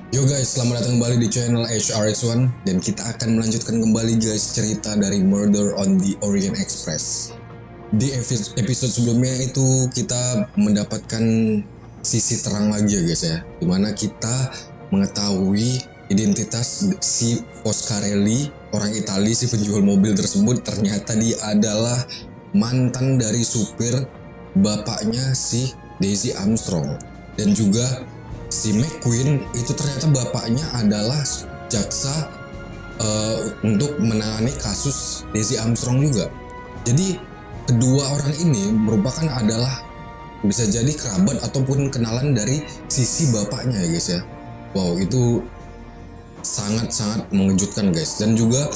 Yo guys, selamat datang kembali di channel AHRXONE dan kita akan melanjutkan kembali guys cerita dari Murder on the Orient Express. Di episode sebelumnya itu kita mendapatkan sisi terang lagi ya guys ya, dimana kita mengetahui identitas si Foscarelli, orang Italia, si penjual mobil tersebut. Ternyata dia adalah mantan dari supir bapaknya si Daisy Armstrong, dan juga si McQueen itu ternyata bapaknya adalah jaksa untuk menangani kasus Daisy Armstrong juga. Jadi kedua orang ini merupakan adalah bisa jadi kerabat ataupun kenalan dari sisi bapaknya ya guys ya. Wow, itu sangat-sangat mengejutkan guys. Dan juga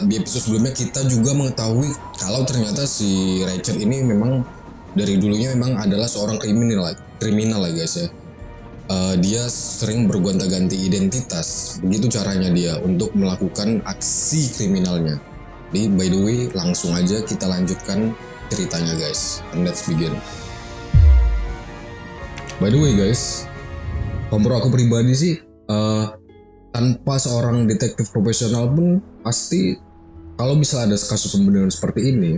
di episode sebelumnya kita juga mengetahui kalau ternyata si Richard ini memang dari dulunya memang adalah seorang kriminal ya guys ya. Dia sering bergonta-ganti identitas, begitu caranya dia untuk melakukan aksi kriminalnya. Jadi by the way, langsung aja kita lanjutkan ceritanya guys, and let's begin. By the way guys, kalau aku pribadi sih tanpa seorang detektif profesional pun pasti kalau misalnya ada kasus pembunuhan seperti ini,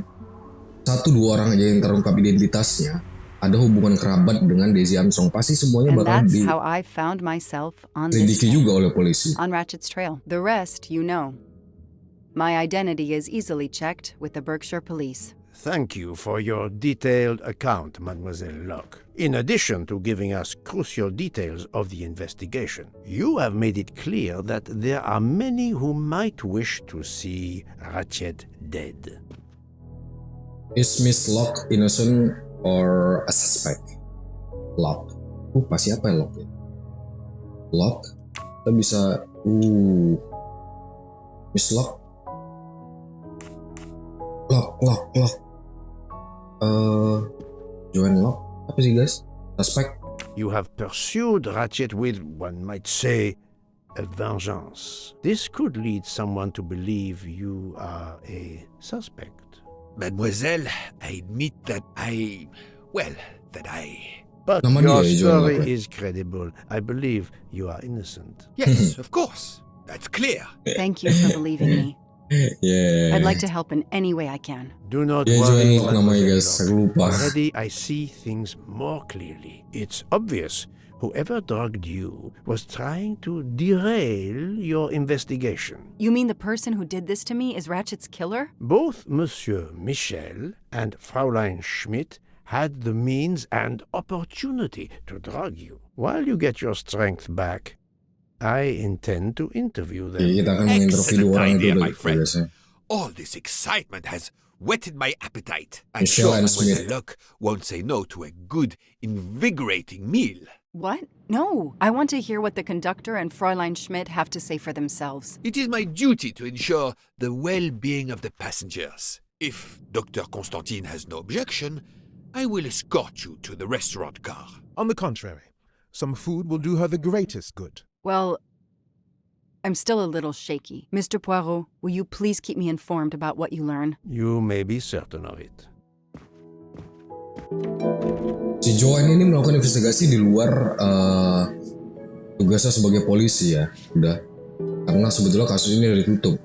1-2 orang aja yang terungkap identitasnya ada hubungan kerabat dengan Daisy Armstrong, pasti semuanya And bakal that's how I found myself on this diselidiki juga oleh polisi. on Ratchet's trail. The rest, you know. My identity is easily checked with the Berkshire police. Thank you for your detailed account, Mademoiselle Locke. In addition to giving us crucial details of the investigation, you have made it clear that there are many who might wish to see Ratchet dead. Is Miss Locke innocent or a suspect? Locke. Pasti apa ya Locke? Locke. Kita bisa Miss Locke. Locke. Joan Locke. Apa sih guys? Suspect. You have pursued Ratchet with, one might say, a vengeance. This could lead someone to believe you are a suspect. Mademoiselle, I admit that But Nama your dia, John story Locke. is credible. I believe you are innocent. Yes, of course. That's clear. Thank you for believing me. Yeah. I'd like to help in any way I can. Do not Ya, worry, Joan Locke namanya guys, Mademoiselle aku Locke. lupa. Already I see things more clearly. It's obvious whoever drugged you was trying to derail your investigation. You mean the person who did this to me is Ratchet's killer? Both Monsieur Michel and Fraulein Schmidt had the means and opportunity to drug you. While you get your strength back, I intend to interview them. Jadi kita akan menginterview dua orang itu Excellent idea, my guys. friend. Ya. All this excitement has whetted my appetite. I'm Michelle sure and Mademoiselle Smith. Locke won't say no to a good, invigorating meal. What? No. I want to hear what the conductor and Fräulein Schmidt have to say for themselves. It is my duty to ensure the well-being of the passengers. If Dr. Constantine has no objection, I will escort you to the restaurant car. On the contrary, some food will do her the greatest good. Well, I'm still a little shaky. Mr. Poirot, will you please keep me informed about what you learn? You may be certain of it. Si Joan ini melakukan investigasi di luar tugasnya sebagai polisi ya, udah. Karena sebetulnya kasus ini udah ditutup.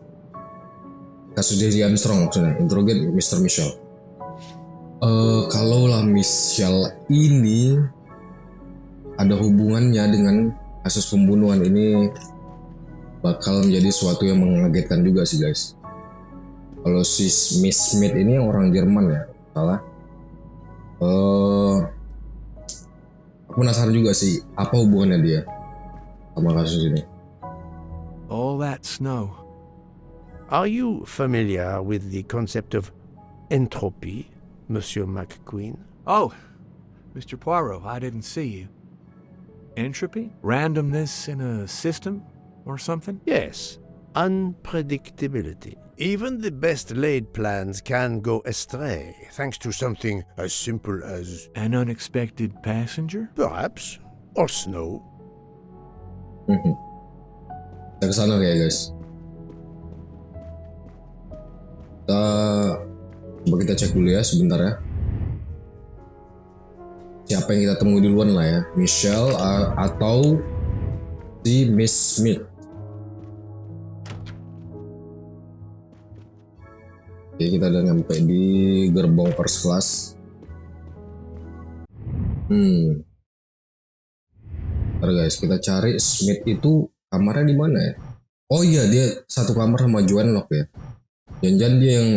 Kasus Daisy Armstrong maksudnya, interrogate Mr. Michel. Kalaulah Michel ini ada hubungannya dengan kasus pembunuhan ini, bakal menjadi sesuatu yang mengagetkan juga sih guys. Kalau si Miss Smith ini yang orang Jerman ya, salah. Aku penasaran juga sih apa hubungannya dia sama kasus ini. All that snow. Are you familiar with the concept of entropy, Monsieur McQueen? Oh, Mr. Poirot, I didn't see you. Entropy? Randomness in a system or something? Yes, unpredictability. Even the best laid plans can go astray, thanks to something as simple as, An unexpected passenger? perhaps, or snow. Kita kesana ya guys. Coba kita cek dulu ya sebentar ya. siapa yang kita temui duluan lah ya, Michelle atau si Miss Smith. Oke, kita udah nyampe di gerbong first class. Ntar guys, kita cari Smith itu kamarnya di mana ya? Oh iya, dia satu kamar sama Joan Locke ya. Jangan-jangan dia yang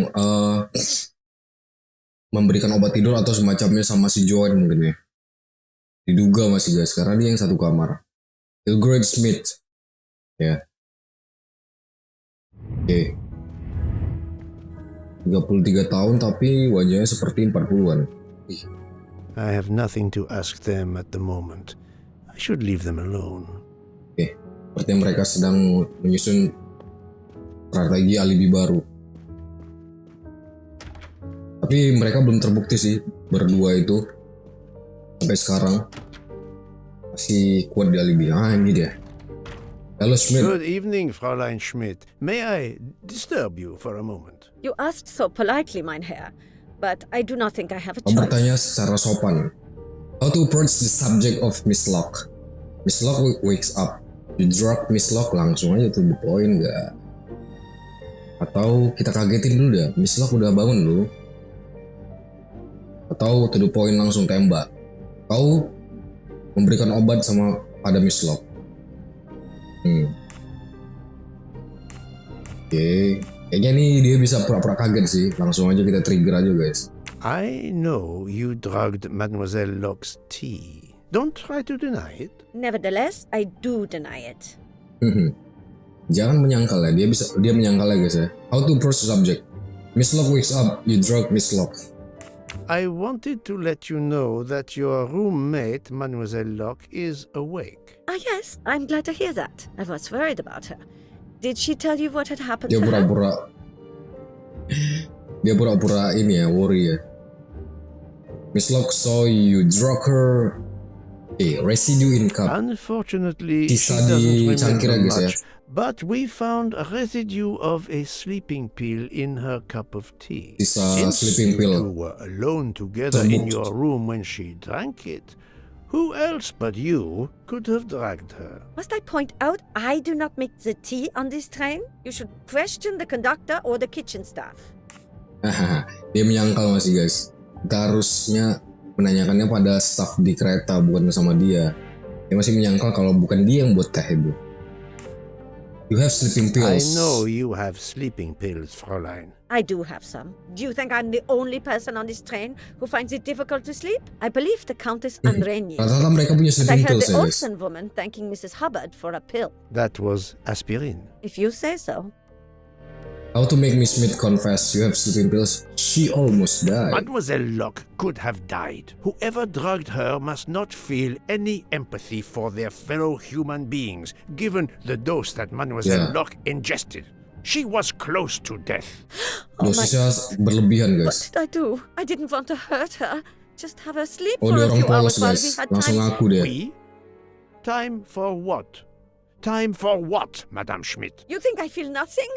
memberikan obat tidur atau semacamnya sama si Joan mungkin ya. Diduga masih guys, karena dia yang satu kamar. Hildred Smith. Ya. Oke. 33 tahun tapi wajahnya seperti 40-an. I have nothing to ask them at the moment. I should leave them alone. Oke. Sepertinya mereka sedang menyusun strategi alibi baru. Tapi mereka belum terbukti sih berdua itu sampai sekarang masih kuat di alibi. Ini dia. Halo Schmidt. Good evening, Fräulein Schmidt. May I disturb you for a moment? You asked so politely, mein Herr, but I do not think I have a Kau choice. bertanya secara sopan. How to approach the subject of Miss Locke? Miss Locke wakes up. You drug Miss Locke langsung aja to the point gak? Atau kita kagetin dulu dah. Miss Locke udah bangun dulu. Atau to the point langsung tembak. Kau memberikan obat sama pada Miss Locke. Oke. Kayaknya nih dia bisa pura-pura kaget sih. Langsung aja kita trigger aja guys. I know you drugged Mademoiselle Locke's tea. Don't try to deny it. Nevertheless, I do deny it. Jangan menyangkal ya. Dia menyangkal ya guys ya. How to approach the subject? Miss Locke wakes up. You drug Miss Locke. I wanted to let you know that your roommate, Mademoiselle Locke, is awake. Ah, yes, I'm glad to hear that. I was worried about her. Did she tell you what had happened Dia to her? pura-pura ini ya, worry ya. Miss Locke saw you drug her. Residue in cup. Unfortunately, she Sisa doesn't di cangkir remember guys ya. much, but we found a residue of a sleeping pill in her cup of tea. Sisa Since sleeping you pill. two were alone together in your room when she drank it, who else but you could have dragged her? Must I point out I do not make the tea on this train? You should question the conductor or the kitchen staff. Dia menyangkal masih guys. Kita harusnya menanyakannya pada staff di kereta, bukan sama dia. Dia masih menyangkal kalau bukan dia yang buat teh itu. You have sleeping pills. I know you have sleeping pills, Fräulein. I do have some. Do you think I'm the only person on this train who finds it difficult to sleep? I believe the Countess Andreni. Rata-rata mereka punya I sleeping heard pills the ya guys. Olsen woman thanking Mrs. Hubbard for a pill. That was aspirin. If you say so. How to make Miss Smith confess you have sleeping pills? She almost died. Mademoiselle Locke could have died. Whoever drugged her must not feel any empathy for their fellow human beings, given the dose that Mademoiselle Locke ingested. She was close to death. Dosisnya berlebihan What guys. did I do? I didn't want to hurt her. Just have her sleep Oh, for dia a orang few polos hours while we guys. had Langsung time. ngaku dia. We? Time for what? Time for what, Madame Schmidt? You think I feel nothing?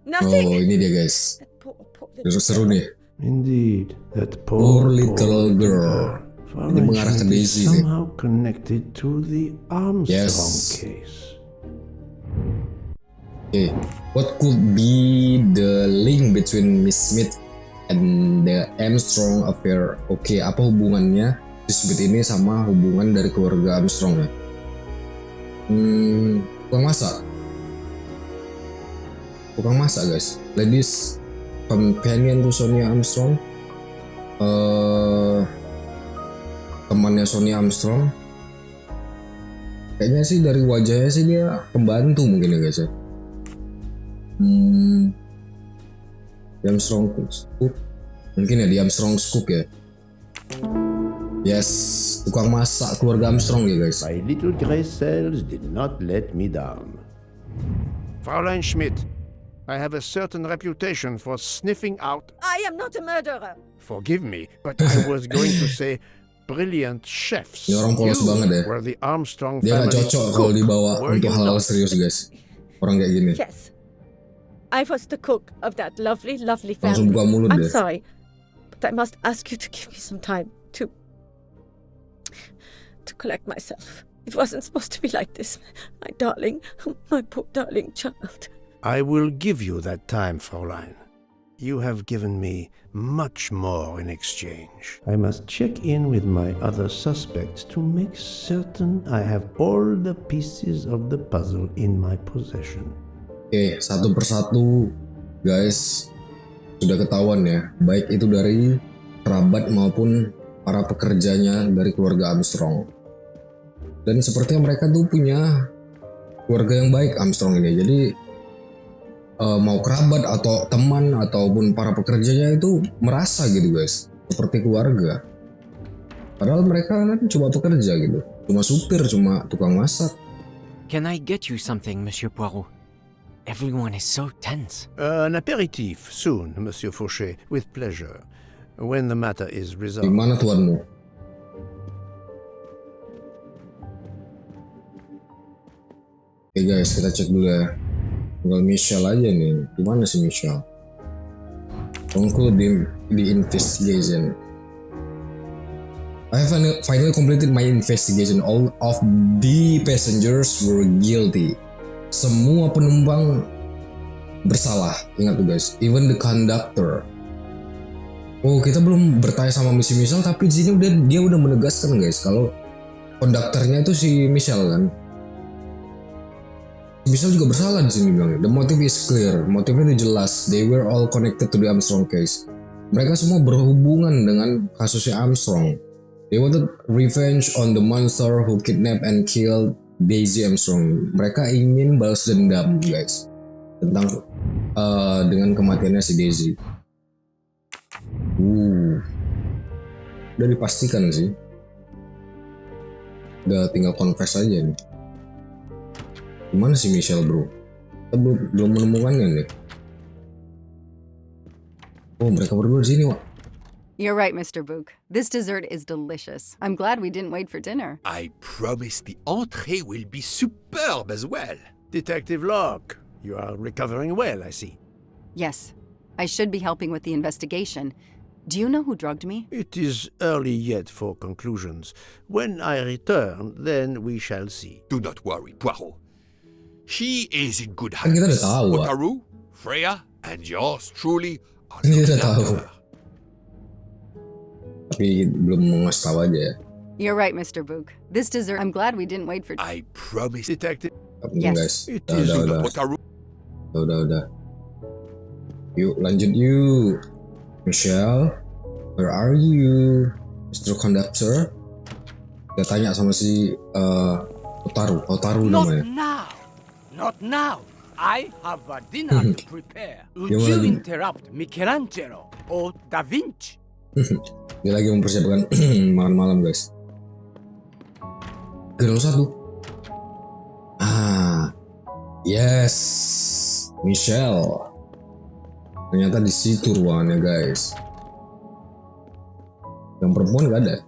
Oh, Nothing? ini dia guys. That poor little Seru nih. Indeed, that Poor little girl. Ini mengarah ke Daisy sih. somehow connected to the Armstrong Yes. case. Okay, what could be the link between Miss Smith and the Armstrong affair? Oke, apa hubungannya Miss Smith ini sama hubungan dari keluarga Armstrong ya? Tukang masak guys. Ladies companion to Sonia Armstrong. Temannya Sonia Armstrong. Kayaknya sih dari wajahnya sih dia pembantu mungkin ya guys ya. Di Armstrong Scoop. Mungkin ya di Armstrong Scoop ya. Yes, tukang masak keluarga Armstrong ya guys. My little gray cells did not let me down. Fräulein Schmidt, I have a certain reputation for sniffing out, I am not a murderer. forgive me, but I was going to say brilliant chefs. Ini orang polos You banget ya. were the Armstrong Dia nggak family cocok kalau cook, dibawa were untuk you hal-hal not? serius guys. Orang kayak gini. Yes. I was the cook of that lovely, lovely Langsung family. buka mulut I'm deh. sorry, but I must ask you to give me some time to to collect myself. It wasn't supposed to be like this. My darling, my poor darling child. I will give you that time, Fräulein. You have given me much more in exchange. I must check in with my other suspects to make certain I have all the pieces of the puzzle in my possession. Oke, satu persatu guys sudah ketahuan ya, baik itu dari kerabat maupun para pekerjanya dari keluarga Armstrong. Dan sepertinya mereka tuh punya keluarga yang baik Armstrong ini. Jadi mau kerabat atau teman ataupun para pekerjanya itu merasa gitu guys, seperti keluarga. Padahal mereka kan cuma pekerja gitu, cuma supir, cuma tukang masak. Can I get you something, Monsieur Poirot? Everyone is so tense. An aperitif soon, Monsieur Fauchet, with pleasure, when the matter is resolved. Di mana tuanmu? Oke guys, kita cek dulu ya. Tinggal Michelle aja nih. Gimana sih Michelle? Conclude the investigation. I have finally completed my investigation. All of the passengers were guilty. Semua penumpang bersalah. Ingat tuh guys. Even the conductor. Oh, kita belum bertanya sama Missy Michelle, tapi di sini dia udah menegaskan guys kalau konduktornya itu si Michelle kan. Michelle juga bersalah di sini bilang. The motive is clear, motifnya itu jelas. They were all connected to the Armstrong case. Mereka semua berhubungan dengan kasusnya Armstrong. They wanted revenge on the monster who kidnapped and killed Daisy Armstrong. Mereka ingin balas dendam, guys, tentang dengan kematiannya si Daisy. Udah dipastikan sih. Udah tinggal confess aja nih. Gimana sih Michelle bro? Kita belum menemukannya nih. Oh, mereka berdua di sini, Wak. You're right, Mr. Book. This dessert is delicious. I'm glad we didn't wait for dinner. I promise the entrée will be superb as well. Detective Locke, you are recovering well, I see. Yes, I should be helping with the investigation. Do you know who drugged me? It is early yet for conclusions. When I return, then we shall see. Do not worry, Poirot. She is in good Kan kita udah hands. tahu, Wak. Otaru, Freya, and yours truly are Kan kita udah looking tahu. after her. Tapi belum ngasih tahu aja ya. You're right, Mr. Book. This dessert, I'm glad we didn't wait for... I promise. Detective, Gak penting Yes. guys. It Udah, is udah. Otaru. Udah. Yuk lanjut yuk. Michelle, where are you? Mr. Conductor. Kita tanya sama si Otaru namanya. Not now. I have a dinner to prepare. Would Gimana you lagi? interrupt Michelangelo or Da Vinci? Dia lagi mempersiapkan malam-malam guys. Girl 1. Yes, Michelle. Ternyata di situ ruangannya guys. Yang perempuan gak ada.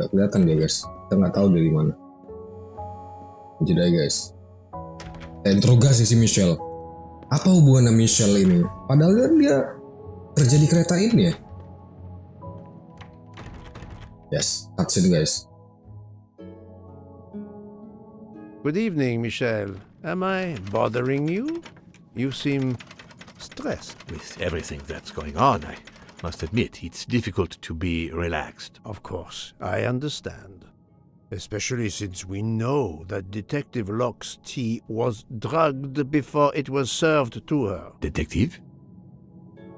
Gak kelihatan dia guys. Kita nggak tahu dia di mana. Jadi guys, kita interogasi si Michelle. Apa hubungannya Michelle ini? Padahal kan dia kerja di kereta ini ya. Yes, cutscene guys. good evening, Michelle. Am I bothering you? You seem stressed. With everything that's going on, I must admit it's difficult to be relaxed. Of course, I understand. Especially since we know that Detective Locke's tea was drugged before it was served to her. Detective?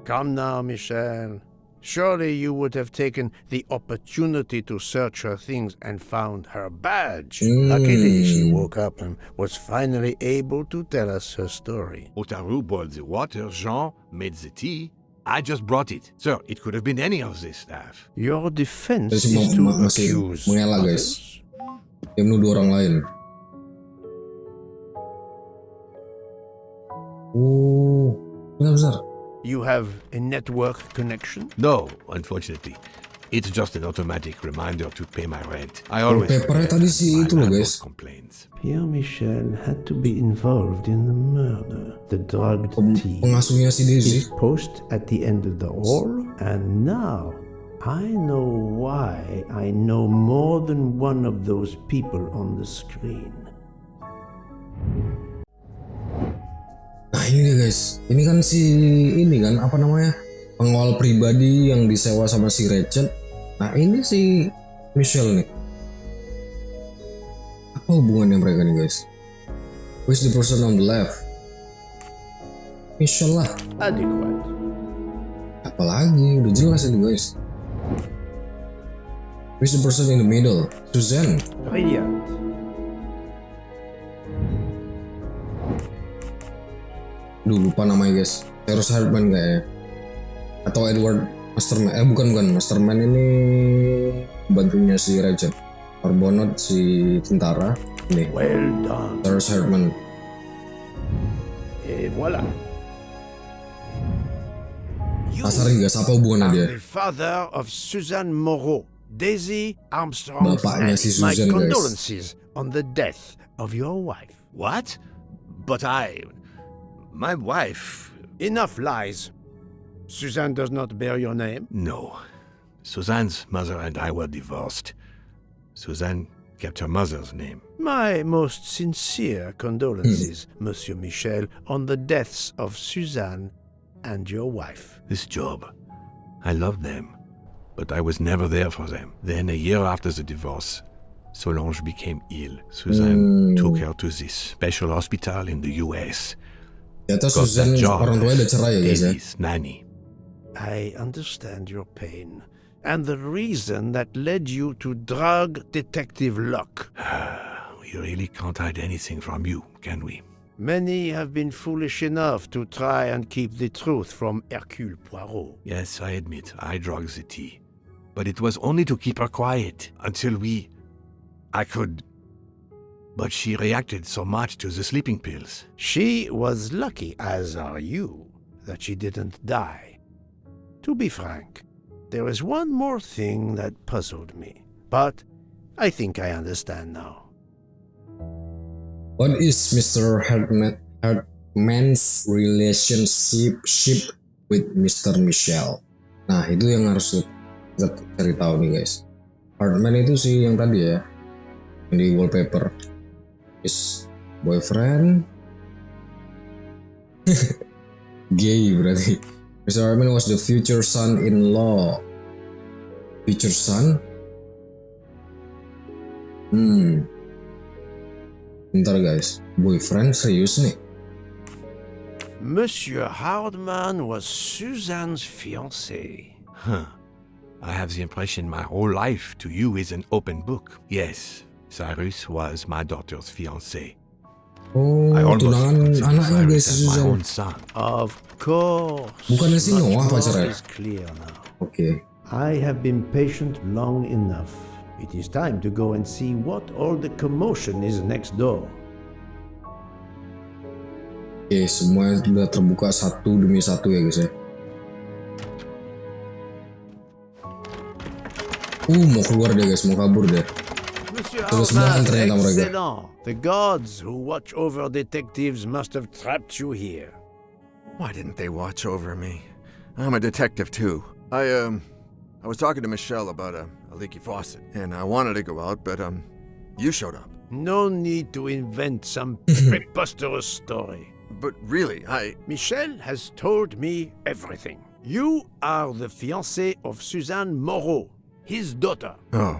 Come now, Michelle. Surely you would have taken the opportunity to search her things and found her badge. Luckily, she woke up and was finally able to tell us her story. Otaru boiled the water, Jean made the tea. I just brought it. Sir, it could have been any of the staff. Your defense Terus is to masih accuse mengelak guys. others. Dia menuduh orang lain. Bentar. You have a network connection? No, unfortunately. It's just an automatic reminder to pay my rent. I always papernya forget tadi si my itu loh landlord guys. complains. Pierre Michel had to be involved in the murder. The drugged tea Pengasuhnya si Daisy. is posted at the end of the hall, and now I know why I know more than one of those people on the screen. Nah ini dia guys, ini kan ini kan apa namanya, pengawal pribadi yang disewa sama si Rachel. Nah ini si Michelle nih. Apa hubungannya mereka nih guys? Who is the person on the left? Michelle lah. Adequate. Apalagi udah jelas ini guys. Who is the person in the middle? Suzanne. Brilliant. Duh lupa namanya guys. Terus Hartman kayaknya. Atau Edward Masterman. Bukan Masterman ini bantunya si Rachel. Arbonot si tentara. Nih. Well done. Terus Hartman. Et voilà. Pasar guys, apa hubungannya dia? The father of Suzanne Moreau, Daisy Armstrong. Bapaknya si My Suzanne guys. condolences on the death of your wife. What? But my wife... Enough lies. Suzanne does not bear your name? No. Suzanne's mother and I were divorced. Suzanne kept her mother's name. My most sincere condolences, Monsieur Michel, on the deaths of Suzanne and your wife. This job, I loved them, but I was never there for them. Then a year after the divorce, Solange became ill. Suzanne took her to this special hospital in the US. Ternyata Suzanne orang tuanya udah cerai ya guys ya. Nanny. I understand your pain and the reason that led you to drug detective luck. We really can't hide anything from you, can we? Many have been foolish enough to try and keep the truth from Hercule Poirot. Yes, I admit, I drugged the tea. But it was only to keep her quiet until I could... But she reacted so much to the sleeping pills. She was lucky, as are you, that she didn't die. To be frank, there is one more thing that puzzled me, but I think I understand now. What is Mr. Hartman's relationship with Mr. Michel? Nah itu yang harus kita cari tahu nih guys. Hartman itu sih yang tadi ya, yang di wallpaper. His boyfriend. Gay berarti. Mr. Hartman was the future son-in-law. Future son? Bentar guys, boyfriend serius nih. Monsieur Hartman was Suzanne's fiancé. Huh. I have the impression my whole life to you is an open book. Yes, Cyrus was my daughter's fiancé. Oh, tunangan anaknya guys si my Suzanne. own son. Of course. Bukannya si Noah Much more pacarnya? is clear now. Oke. I have been patient long enough. It is time to go and see what all the commotion is next door. Oke, semuanya sudah terbuka satu demi satu ya guys ya. Mau keluar deh guys, mau kabur deh. Terus semua ternyata mereka. The gods who watch over detectives must have trapped you here. Why didn't they watch over me? I'm a detective too. I was talking to Michelle about a leaky faucet, and I wanted to go out, but you showed up. No need to invent some preposterous story. But really, Michelle has told me everything. You are the fiancé of Suzanne Moreau, his daughter. Oh,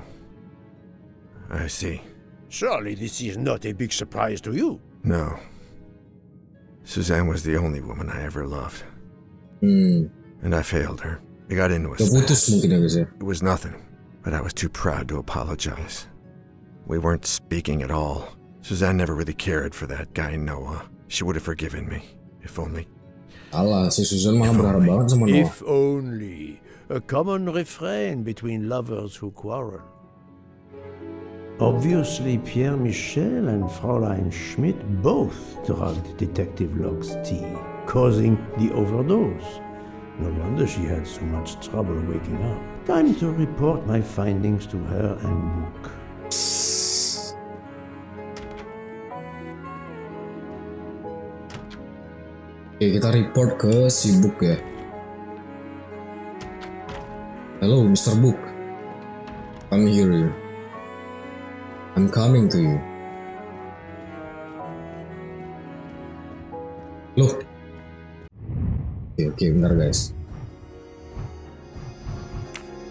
I see. Surely this is not a big surprise to you. No. Suzanne was the only woman I ever loved. And I failed her. I got into a Putus mungkin ya guys ya. It was nothing, but I was too proud to apologize. We weren't speaking at all. Suzanne never really cared for that guy Noah. She would have forgiven me, if only. Alah, si Suzanne malah berharap banget sama Noah. If only. A common refrain between lovers who quarrel. Obviously, Pierre Michel and Fräulein Schmidt both drugged Detective Locke's tea, causing the overdose. No wonder she had so much trouble waking up. Time to report my findings to her and book. Oke, kita report ke si Book ya. Kita Hello, Mr. Book. Come here. I'm coming to you. Loh. Oke, bentar guys.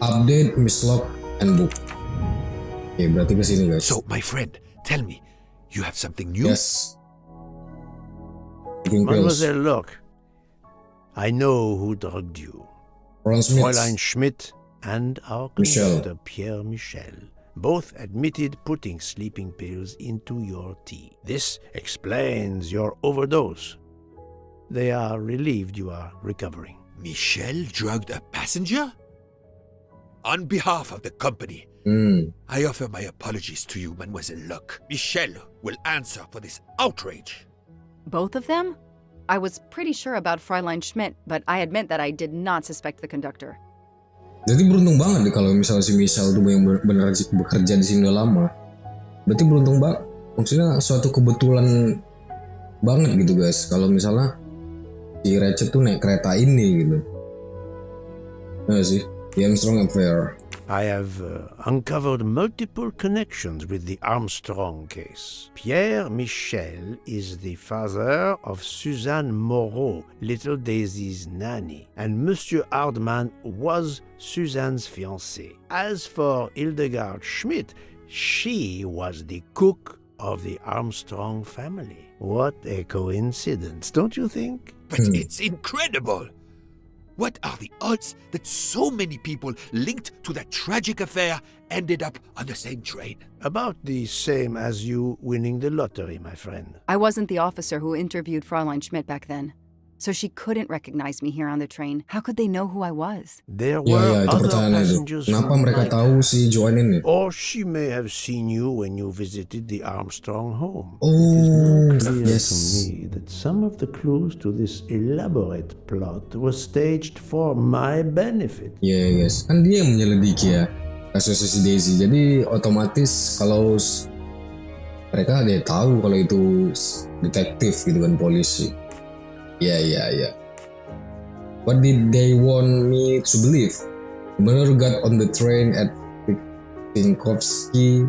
Update Miss Lock and Book. Oke, berarti ke sini guys. So, my friend, tell me, you have something new? Yes. Taking pills. Mademoiselle Locke, I know who drugged you. Fräulein Schmidt and our Michel. conductor Pierre Michel both admitted putting sleeping pills into your tea. This explains your overdose. They are relieved you are recovering. Michel drugged a passenger? On behalf of the company, I offer my apologies to you, Mademoiselle Locke. Michel will answer for this outrage. Both of them? I was pretty sure about Fräulein Schmidt, but I admit that I did not suspect the conductor. Jadi beruntung banget nih kalau misalnya si Michel tuh yang beneran bekerja di sini udah lama. Berarti beruntung banget. Maksudnya suatu kebetulan banget gitu guys. Kalau misalnya si Ratchet tuh naik kereta ini gitu. Nah sih, the Armstrong Affair. I have uncovered multiple connections with the Armstrong case. Pierre Michel is the father of Suzanne Moreau, little Daisy's nanny, and Monsieur Hardman was Suzanne's fiancé. As for Hildegard Schmidt, she was the cook of the Armstrong family. What a coincidence, don't you think? But it's incredible! What are the odds that so many people linked to that tragic affair ended up on the same train? About the same as you winning the lottery, my friend. I wasn't the officer who interviewed Fräulein Schmidt back then, so she couldn't recognize me here on the train. How could they know who I was? There were itu other pertanyaannya itu. passengers Kenapa who mereka might- tahu si Joan ini? Or she may have seen you when you visited the Armstrong home. Oh, Clear yes. to me that some of the clues to this elaborate plot was staged for my benefit. Iya guys, kan dia yang menyelidiki ya kasusnya si Daisy. Jadi otomatis kalau mereka dia tahu kalau itu detektif gitu kan, polisi. Iya. What did they want me to believe? The murderer got on the train at Vinkovsky.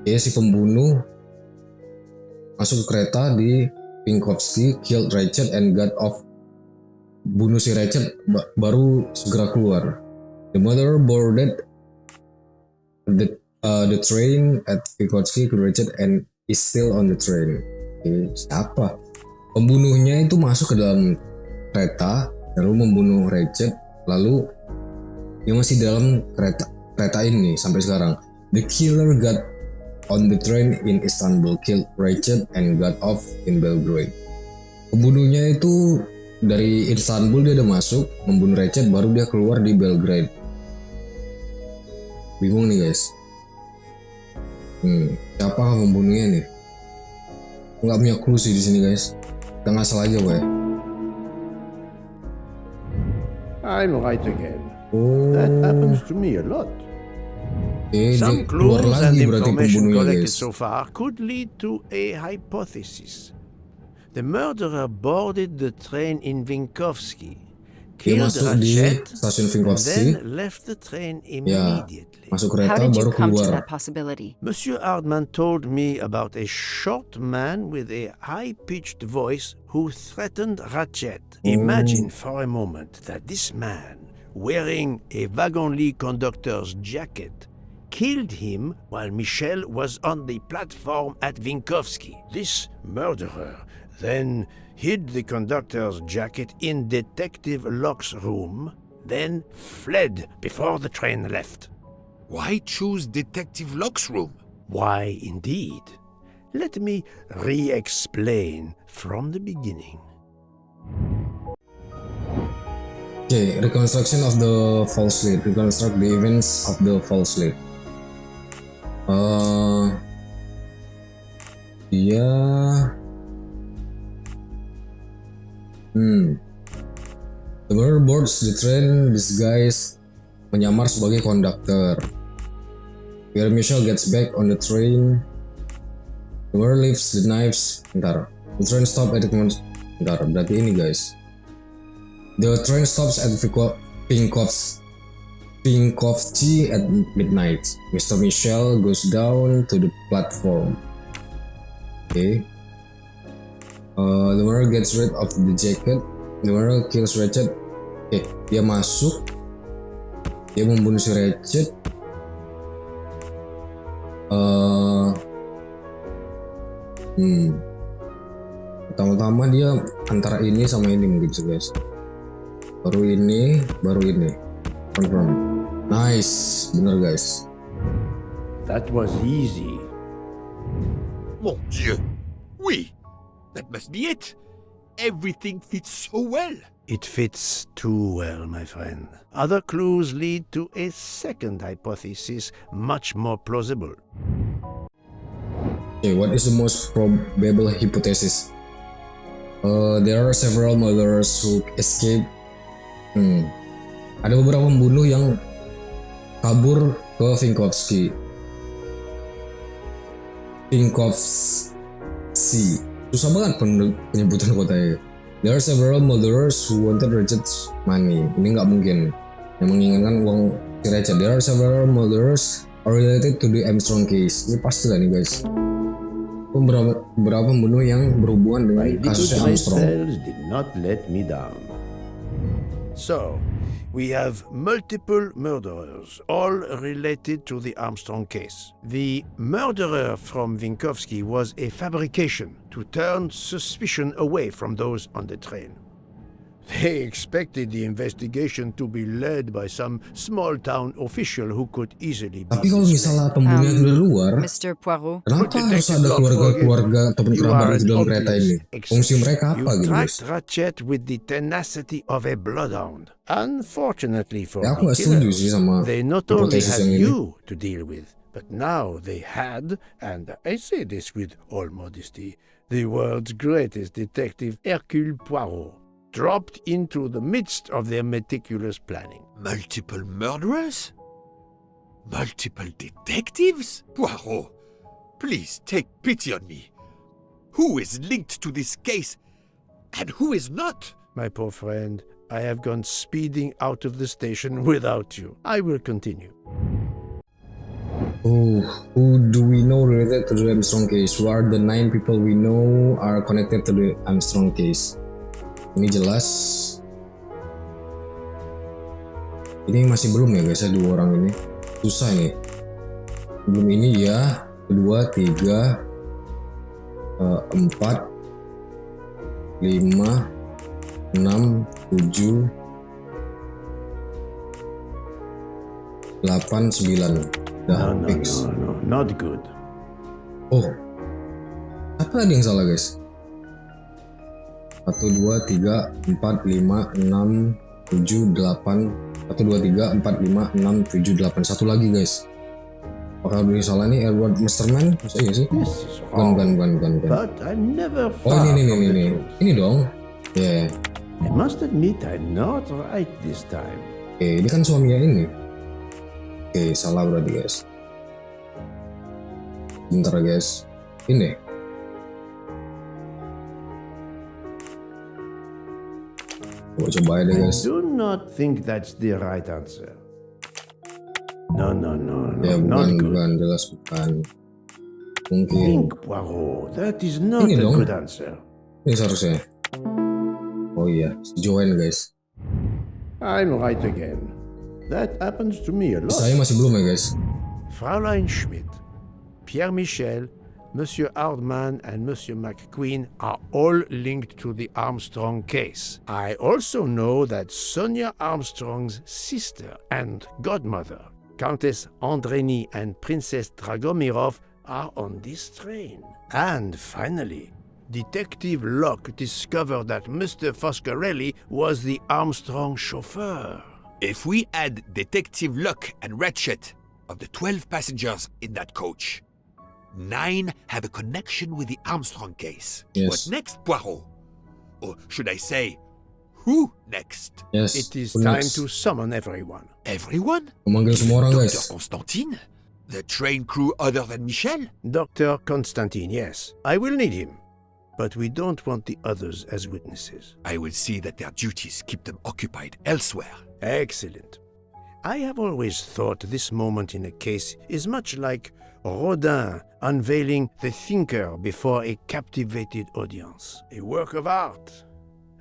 Ya, si pembunuh masuk ke kereta di Vinkovsky, killed Ratchet and got off. Bunuh si Ratchet baru segera keluar. The murderer boarded the train at Vinkovsky, killed Ratchet and is still on the train. Siapa? Pembunuhnya itu masuk ke dalam kereta, lalu membunuh Ratchet, lalu dia masih dalam kereta ini sampai sekarang. The killer got on the train in Istanbul, killed Ratchet and got off in Belgrade. Pembunuhnya itu dari Istanbul, dia udah masuk, membunuh Ratchet, baru dia keluar di Belgrade. Bingung nih guys. Siapa pembunuhnya nih? Nggak punya clue sih di sini guys. Kita ngasal aja gue. I'm right again. That happens to me a lot. Some Dia keluar clues and lagi berarti information pembunuhnya collected guys. so far could lead to a hypothesis. The murderer boarded the train in Vinkovsky, Dia killed masuk di Ratchet, stasiun and Vinkovsky. then left the train Ya, immediately. masuk How kereta did you baru come to keluar. that possibility? Monsieur Hardman told me about a short man with a high-pitched voice who threatened Ratchet. Imagine for a moment that this man, wearing a wagon-lit conductor's jacket, killed him while Michel was on the platform at Vinkovsky. This murderer then hid the conductor's jacket in Detective Locke's room, then fled before the train left. Why choose Detective Locke's room? Why, indeed. Let me re-explain from the beginning. Okay, reconstruction of the false lead. Reconstruct the events of the false lead. Dia The murderer boards the train disguised menyamar sebagai konduktor. Pierre Michel gets back on the train. The murderer leaves the knives. Bentar. The train stop at the Bentar, berarti ini guys. The train stops at Vinkovsky. Vinkovci at midnight. Mr. Michel goes down to the platform. Okay. The murderer gets rid of the jacket. The murderer kills Ratchet. Okay, dia masuk. Dia membunuh si Ratchet. Pertama-tama dia antara ini sama ini mungkin sih guys. Baru ini. Confirm. Nice, bener guys. That was easy. Mon Dieu! Oui! That must be it! Everything fits so well! It fits too well, my friend. Other clues lead to a second hypothesis, much more plausible. Okay, what is the most probable hypothesis? There are several murderers who escape. Ada beberapa pembunuh yang kabur ke Vinkovci. Susah banget penyebutan kotanya. There are several murderers who wanted Ratchet's money. Ini nggak mungkin. Yang menginginkan uang si Ratchet. There are several murderers are related to the Armstrong case. Ini pasti lah nih guys. Beberapa pembunuh yang berhubungan dengan kasusnya Armstrong. Did not let me down. So, we have multiple murderers, all related to the Armstrong case. The murderer from Vinkovci was a fabrication to turn suspicion away from those on the train. They expected the investigation to be led by some small-town official who could easily be Tapi kalau misalnya pembunuhnya dari luar, Mr. Poirot, kenapa harus ada keluarga-keluarga ataupun kerabat di dalam kereta ini? Fungsi mereka apa gitu guys? You Ratchet with the tenacity of a bloodhound. Unfortunately for Ya, aku the gak setuju killers, sih sama they not only hipotesis had yang ini. you to deal with, but now they had, and I say this with all modesty, the world's greatest detective, Hercule Poirot, dropped into the midst of their meticulous planning. Multiple murderers? Multiple detectives? Poirot, please take pity on me. Who is linked to this case and who is not? My poor friend, I have gone speeding out of the station without you. I will continue. Oh, who do we know related to the Armstrong case? Who are the 9 people we know are connected to the Armstrong case? Ini jelas. Ini masih belum ya guys ya, 2 orang ini. Susah nih. Belum ini ya. 2, 3, 4, 5, 6, 7, 8, 9. Dah fix. No, not good. Oh. Apa tadi yang salah guys? 1, 2, 3, 4, 5, 6, 7, 8. 1, 2, 3, 4, 5, 6, 7, 8. Satu lagi guys. Apakah ini salah nih Edward Masterman? Masa iya sih? Bukan. But I'm never Oh ini. Ini dong. Ya. Yeah. I must admit I'm not right this time. Oke, ini kan suaminya ini. Oke, salah berarti guys. Bentar guys. Ini. Coba aja deh guys. I do not think that's the right answer. No, Ya not good. bukan, jelas bukan. Mungkin. Think, Poirot, that is not Ini a dong. good answer. Ini seharusnya. Oh iya, si Joanne guys. I'm right again. That happens to me a lot. Saya masih belum ya guys. Fraulein Schmidt, Pierre Michel, Monsieur Hardman and Monsieur McQueen are all linked to the Armstrong case. I also know that Sonia Armstrong's sister and godmother, Countess Andreni and Princess Dragomirov, are on this train. And finally, Detective Locke discovered that Mr. Foscarelli was the Armstrong chauffeur. If we add Detective Locke and Ratchet, of the 12 passengers in that coach, 9 have a connection with the Armstrong case. Yes. What next, Poirot? Or should I say, who next? Yes. It is who time next? to summon everyone. Everyone? Memanggil semua orang guys. Dr. Constantine? The train crew other than Michel? Dr. Constantine, yes. I will need him. But we don't want the others as witnesses. I will see that their duties keep them occupied elsewhere. Excellent. I have always thought this moment in a case is much like Rodin unveiling the thinker before a captivated audience. A work of art.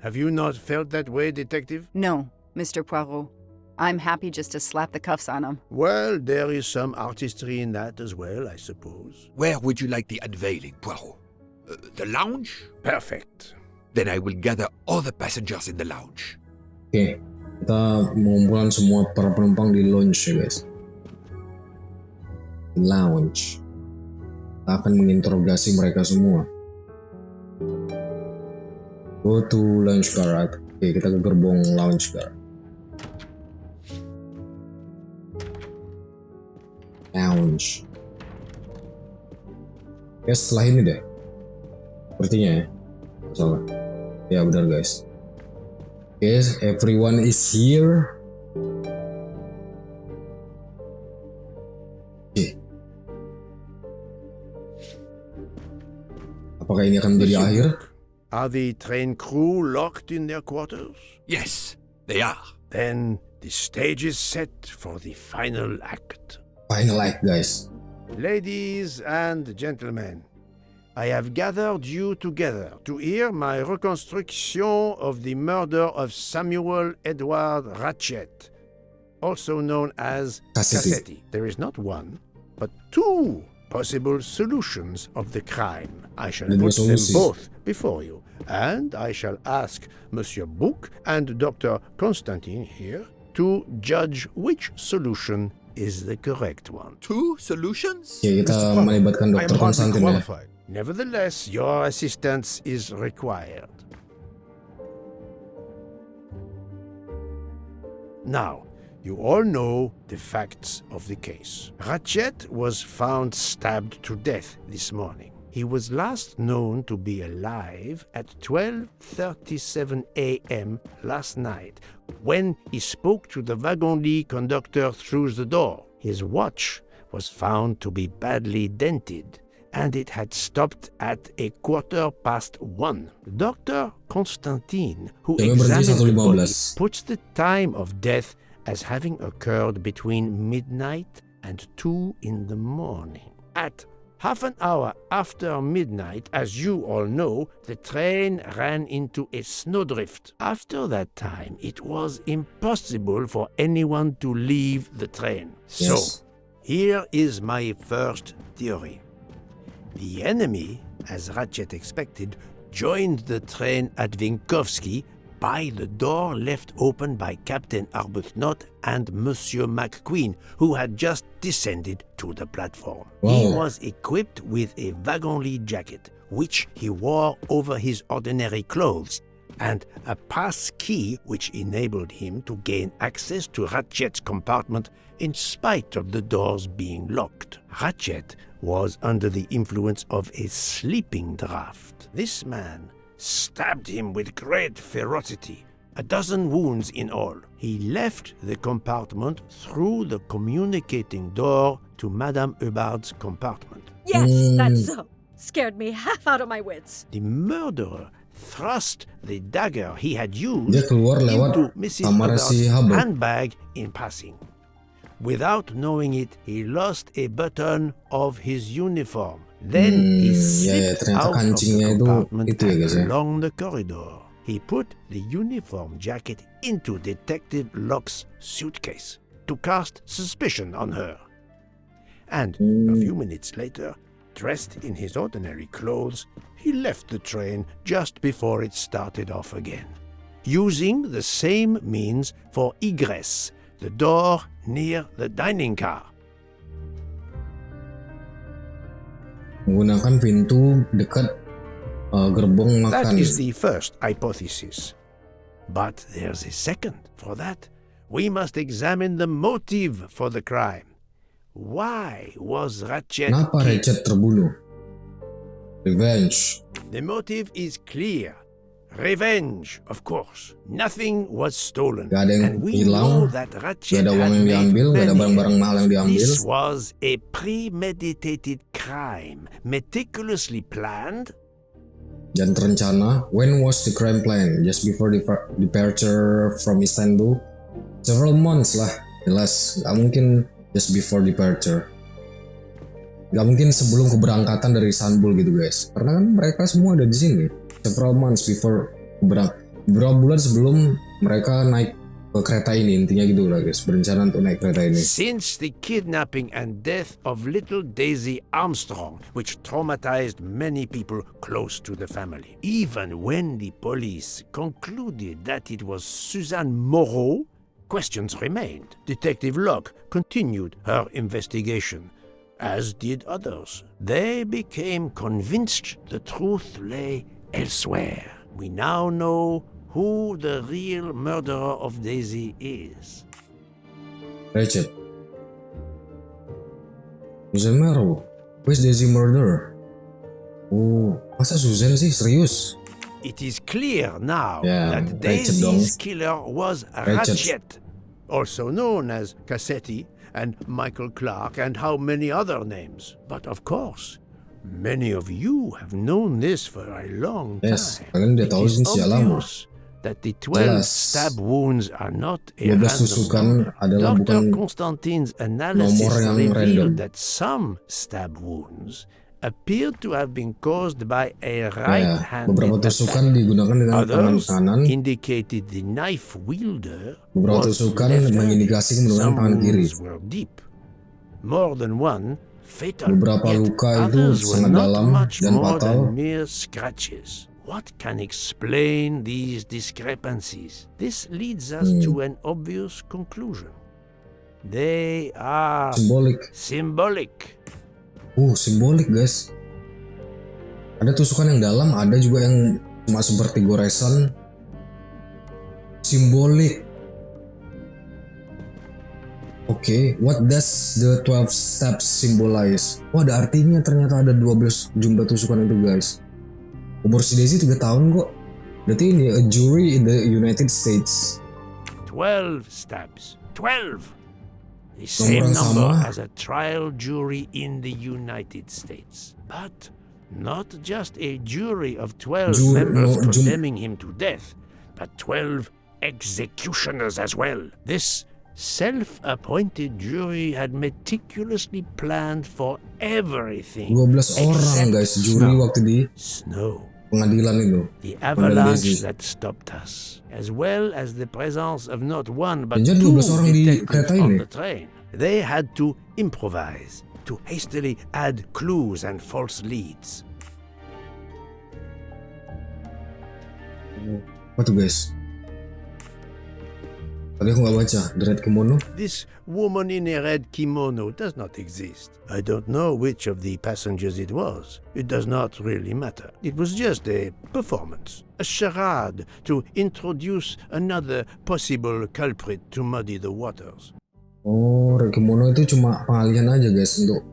Have you not felt that way, Detective? No, Mr. Poirot. I'm happy just to slap the cuffs on him. Well, there is some artistry in that as well, I suppose. Where would you like the unveiling, Poirot? The lounge? Perfect. Then I will gather all the passengers in the lounge. Oke, kita mengumpulkan semua para penumpang di lounge ya guys. Lounge. Kita akan menginterogasi mereka semua. Go to lounge car. Oke, kita ke gerbong lounge car. Lounge. Ya setelah ini deh. Sepertinya ya. Salah. Ya benar guys. Oke, everyone is here. Oke. Apakah ini akan menjadi akhir? Are the train crew locked in their quarters? Yes, they are. Then the stage is set for the final act. Final act, guys. Ladies and gentlemen, I have gathered you together to hear my reconstruction of the murder of Samuel Edward Ratchet, also known as Cassetti. There is not one, but two possible solutions of the crime. I shall put them both before you, and I shall ask Monsieur Bouc and Dr. Constantine here to judge which solution is the correct one. Two solutions? Ya, kita melibatkan Dr. Constantine ya. Nevertheless, your assistance is required. Now, you all know the facts of the case. Ratchet was found stabbed to death this morning. He was last known to be alive at 12:37 a.m. last night, when he spoke to the wagon-lit conductor through the door. His watch was found to be badly dented, and it had stopped at 1:15. Dr. Constantine, who examined the body, puts the time of death as having occurred between midnight and 2 in the morning. At half an hour after midnight, as you all know, the train ran into a snowdrift. After that time, it was impossible for anyone to leave the train. Yes. So, here is my first theory. The enemy, as Ratchet expected, joined the train at Vinkovsky by the door left open by Captain Arbuthnot and Monsieur McQueen, who had just descended to the platform. Wow. He was equipped with a wagon-lit jacket, which he wore over his ordinary clothes, and a pass key which enabled him to gain access to Ratchet's compartment in spite of the doors being locked. Ratchet was under the influence of a sleeping draft. This man stabbed him with great ferocity, 12 wounds in all. He left the compartment through the communicating door to Madame Hubbard's compartment. Yes, that's so. Scared me half out of my wits. The murderer thrust the dagger he had used Dia keluar lewat into Mrs. kamar si Hubbard's Hubbard. handbag in passing. Without knowing it, he lost a button of his uniform. Then he slipped out of the compartment and along the corridor. He put the uniform jacket into Detective Locke's suitcase to cast suspicion on her. And a few minutes later, dressed in his ordinary clothes, he left the train just before it started off again, using the same means for egress, the door near the dining car. Menggunakan pintu dekat gerbong makan. That is the first hypothesis. But there's a second. For that, we must examine the motive for the crime. Why was Ratchet Kenapa killed? Ratchet terbunuh? Revenge. The motive is clear. Revenge, of course. Nothing was stolen. Gak ada yang And we hilang, know that Ratchet gak ada uang had yang made diambil, gak ada many. barang-barang mahal yang diambil. This was a premeditated crime, meticulously planned. Dan terencana. When was the crime planned? Just before departure from Istanbul? Several months lah. Jelas, gak mungkin just before departure. Gak mungkin sebelum keberangkatan dari Istanbul gitu guys. Karena kan mereka semua ada di sini. Several months before beberapa bulan sebelum mereka naik ke kereta ini, intinya gitu lah guys, berencana untuk naik kereta ini. Since the kidnapping and death of little Daisy Armstrong, which traumatized many people close to the family, even when the police concluded that it was Suzanne Moreau, questions remained. Detective Locke continued her investigation, as did others. They became convinced the truth lay elsewhere. We now know who the real murderer of Daisy is. Richard. Suzanne Moreau. Who's Daisy murderer? Oh, masa Suzanne sih? Serius? It is clear now Richard that Daisy's killer was Ratchet, also known as Cassetti and Michael Clark and how many other names. But of course, many of you have known this for a long time. Yes, kalian udah tahu sih sejak lama. That the 12 stab wounds are not a 12 random tusukan number. adalah Dr. bukan Constantine's analysis nomor yang revealed random. that some stab wounds appeared to have been caused by a right-handed beberapa tusukan digunakan dengan tangan Others kanan. indicated the knife wielder Beberapa was tusukan left-handed. mengindikasi menggunakan Some tangan kiri. wounds were deep, more than one fatal. Beberapa Yet luka itu others were sangat not dalam much dan more fatal. than mere scratches. What can explain these discrepancies? This leads us to an obvious conclusion. They are symbolic. Simbolik guys. Ada tusukan yang dalam, ada juga yang cuma seperti goresan. Simbolik. Oke, what does the 12 steps symbolize? Wah, ada artinya, ternyata ada 12 jumlah tusukan itu guys. Umur si Daisy 3 tahun kok. Berarti ini a jury in the United States. 12 stabs. 12! The same number as a trial jury in the United States. But not just a jury of 12 members condemning him to death, but 12 executioners as well. This self-appointed jury had meticulously planned for everything. 12 orang guys juri waktu di pengadilan itu. The avalanche that stopped us, as well as the presence of not one but 2 orang di kereta detectives on ini. the train. They had to improvise, to hastily add clues and false leads. Apa tuh guys? Tadi aku nggak baca. The Red Kimono. This woman in a red kimono does not exist. I don't know which of the passengers it was. It does not really matter. It was just a performance, a charade to introduce another possible culprit to muddy the waters. Oh, Red Kimono itu cuma pengalihan aja guys untuk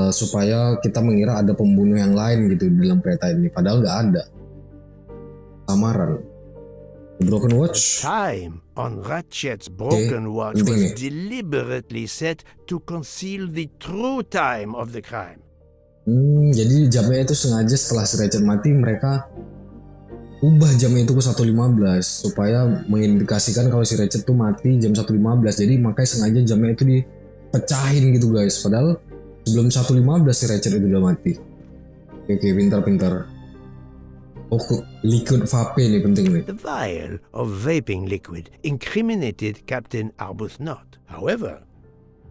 supaya kita mengira ada pembunuh yang lain gitu di dalam kereta ini. Padahal nggak ada. Samaran. The Broken Watch. The time on Ratchet's broken watch was deliberately set to conceal the true time of the crime. Jadi jamnya itu sengaja setelah si Ratchet mati mereka ubah jamnya itu ke 1.15 supaya mengindikasikan kalau si Ratchet tuh mati jam 1.15. Jadi makanya sengaja jamnya itu dipecahin gitu guys. Padahal sebelum 1.15 si Ratchet itu udah mati. Oke, pintar-pintar. Oh, liquid vape nih penting nih. The vial of vaping liquid incriminated Captain Arbuthnot. However,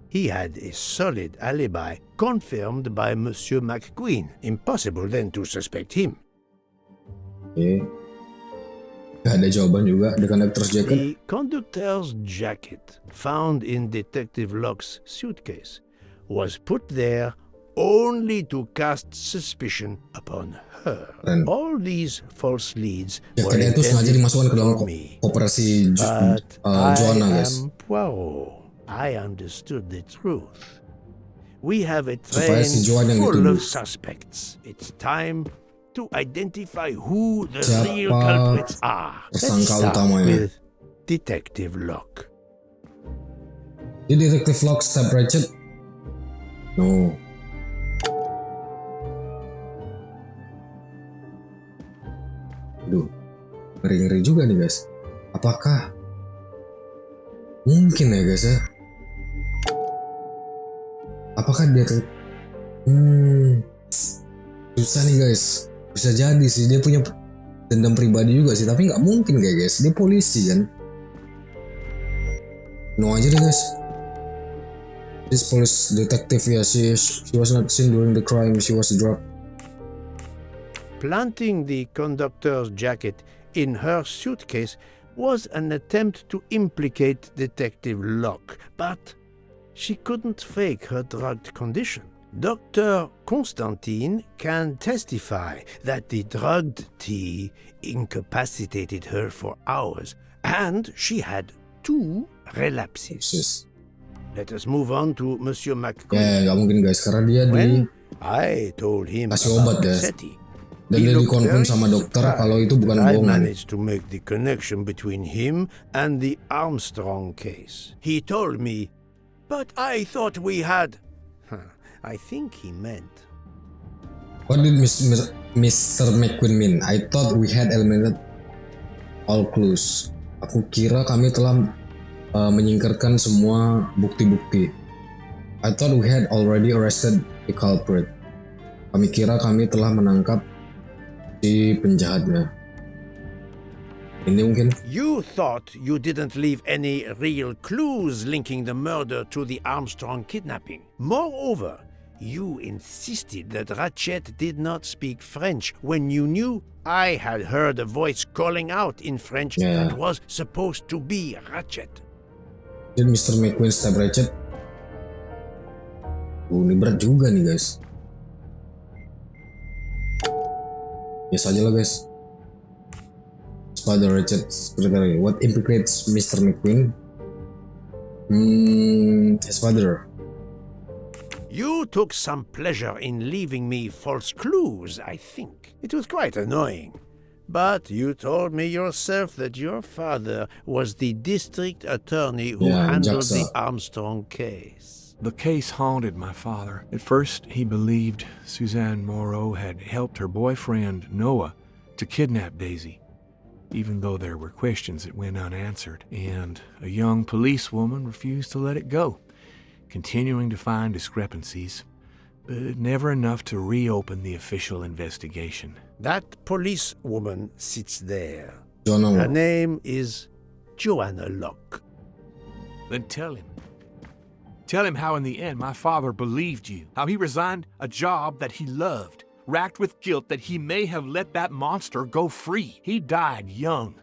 he had a solid alibi confirmed by Monsieur McQueen. Impossible then to suspect him. Gak ada jawaban juga. The conductor's jacket. The conductor's jacket found in Detective Locke's suitcase was put there only to cast suspicion upon her. All these false leads were itu sengaja dimasukkan ke dalam operasi Joanna guys. Poirot, I understood the truth. We have a train full of suspects. It's time to identify who the real culprits are. Let's start with Detective Locke. Did Detective Locke stab Ratchet? No. Aduh, ngeri-ngeri juga nih guys. Apakah Mungkin ya guys ya. Apakah dia susah nih guys. Bisa jadi sih dia punya dendam pribadi juga sih, tapi nggak mungkin kayak guys. Dia polisi kan. No aja deh guys. This police detective ya, she was not seen during the crime. She was drugged. Planting the conductor's jacket in her suitcase was an attempt to implicate Detective Locke, but she couldn't fake her drugged condition. Dr. Constantine can testify that the drugged tea incapacitated her for hours, and she had 2 relapses. Let us move on to Monsieur McQueen. Ya, nggak mungkin guys, karena dia I told him kasih obat ya. Dan dia dikonfirm sama dokter kalau itu bukan I bohongan. managed to make the connection between him and the Armstrong case. He told me, but I thought we had... I think he meant... What did Mr. McQueen mean? I thought we had eliminated all clues. Aku kira kami telah menyingkirkan semua bukti-bukti. I thought we had already arrested the culprit. Kami kira kami telah menangkap si penjahatnya. Ini mungkin. You thought you didn't leave any real clues linking the murder to the Armstrong kidnapping. Moreover, you insisted that Ratchet did not speak French when you knew I had heard a voice calling out in French that was supposed to be Ratchet. Did Mr. McQueen stab Ratchet? Ini berat juga nih guys. Yes aja lah guys. Father Ratchet secretary. What implicates Mr. McQueen? His father. You took some pleasure in leaving me false clues, I think. It was quite annoying. But you told me yourself that your father was the district attorney who handled the Armstrong case. The case haunted my father. At first, he believed Suzanne Moreau had helped her boyfriend, Noah, to kidnap Daisy, even though there were questions that went unanswered, and a young policewoman refused to let it go, continuing to find discrepancies, but never enough to reopen the official investigation. That policewoman sits there. Joanna. Her name is Joanna Locke. Then tell him. Tell him how in the end my father believed you, how he resigned a job that he loved, racked with guilt that he may have let that monster go free. He died young,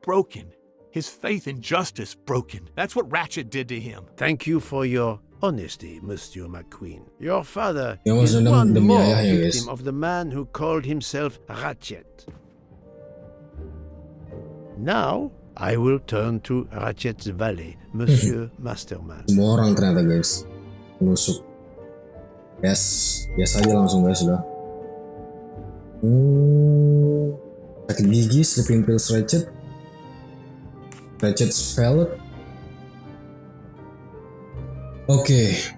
broken, his faith in justice broken. That's what Ratchet did to him. Thank you for your honesty, Monsieur McQueen. Your father is one more victim of the man who called himself Ratchet. Now, I will turn to Ratchet's valet, Monsieur Masterman. Semua orang ternyata guys menusuk. Yes aja langsung guys sudah. Sakit gigi, sleeping pills Ratchet. Ratchet's valet. Oke.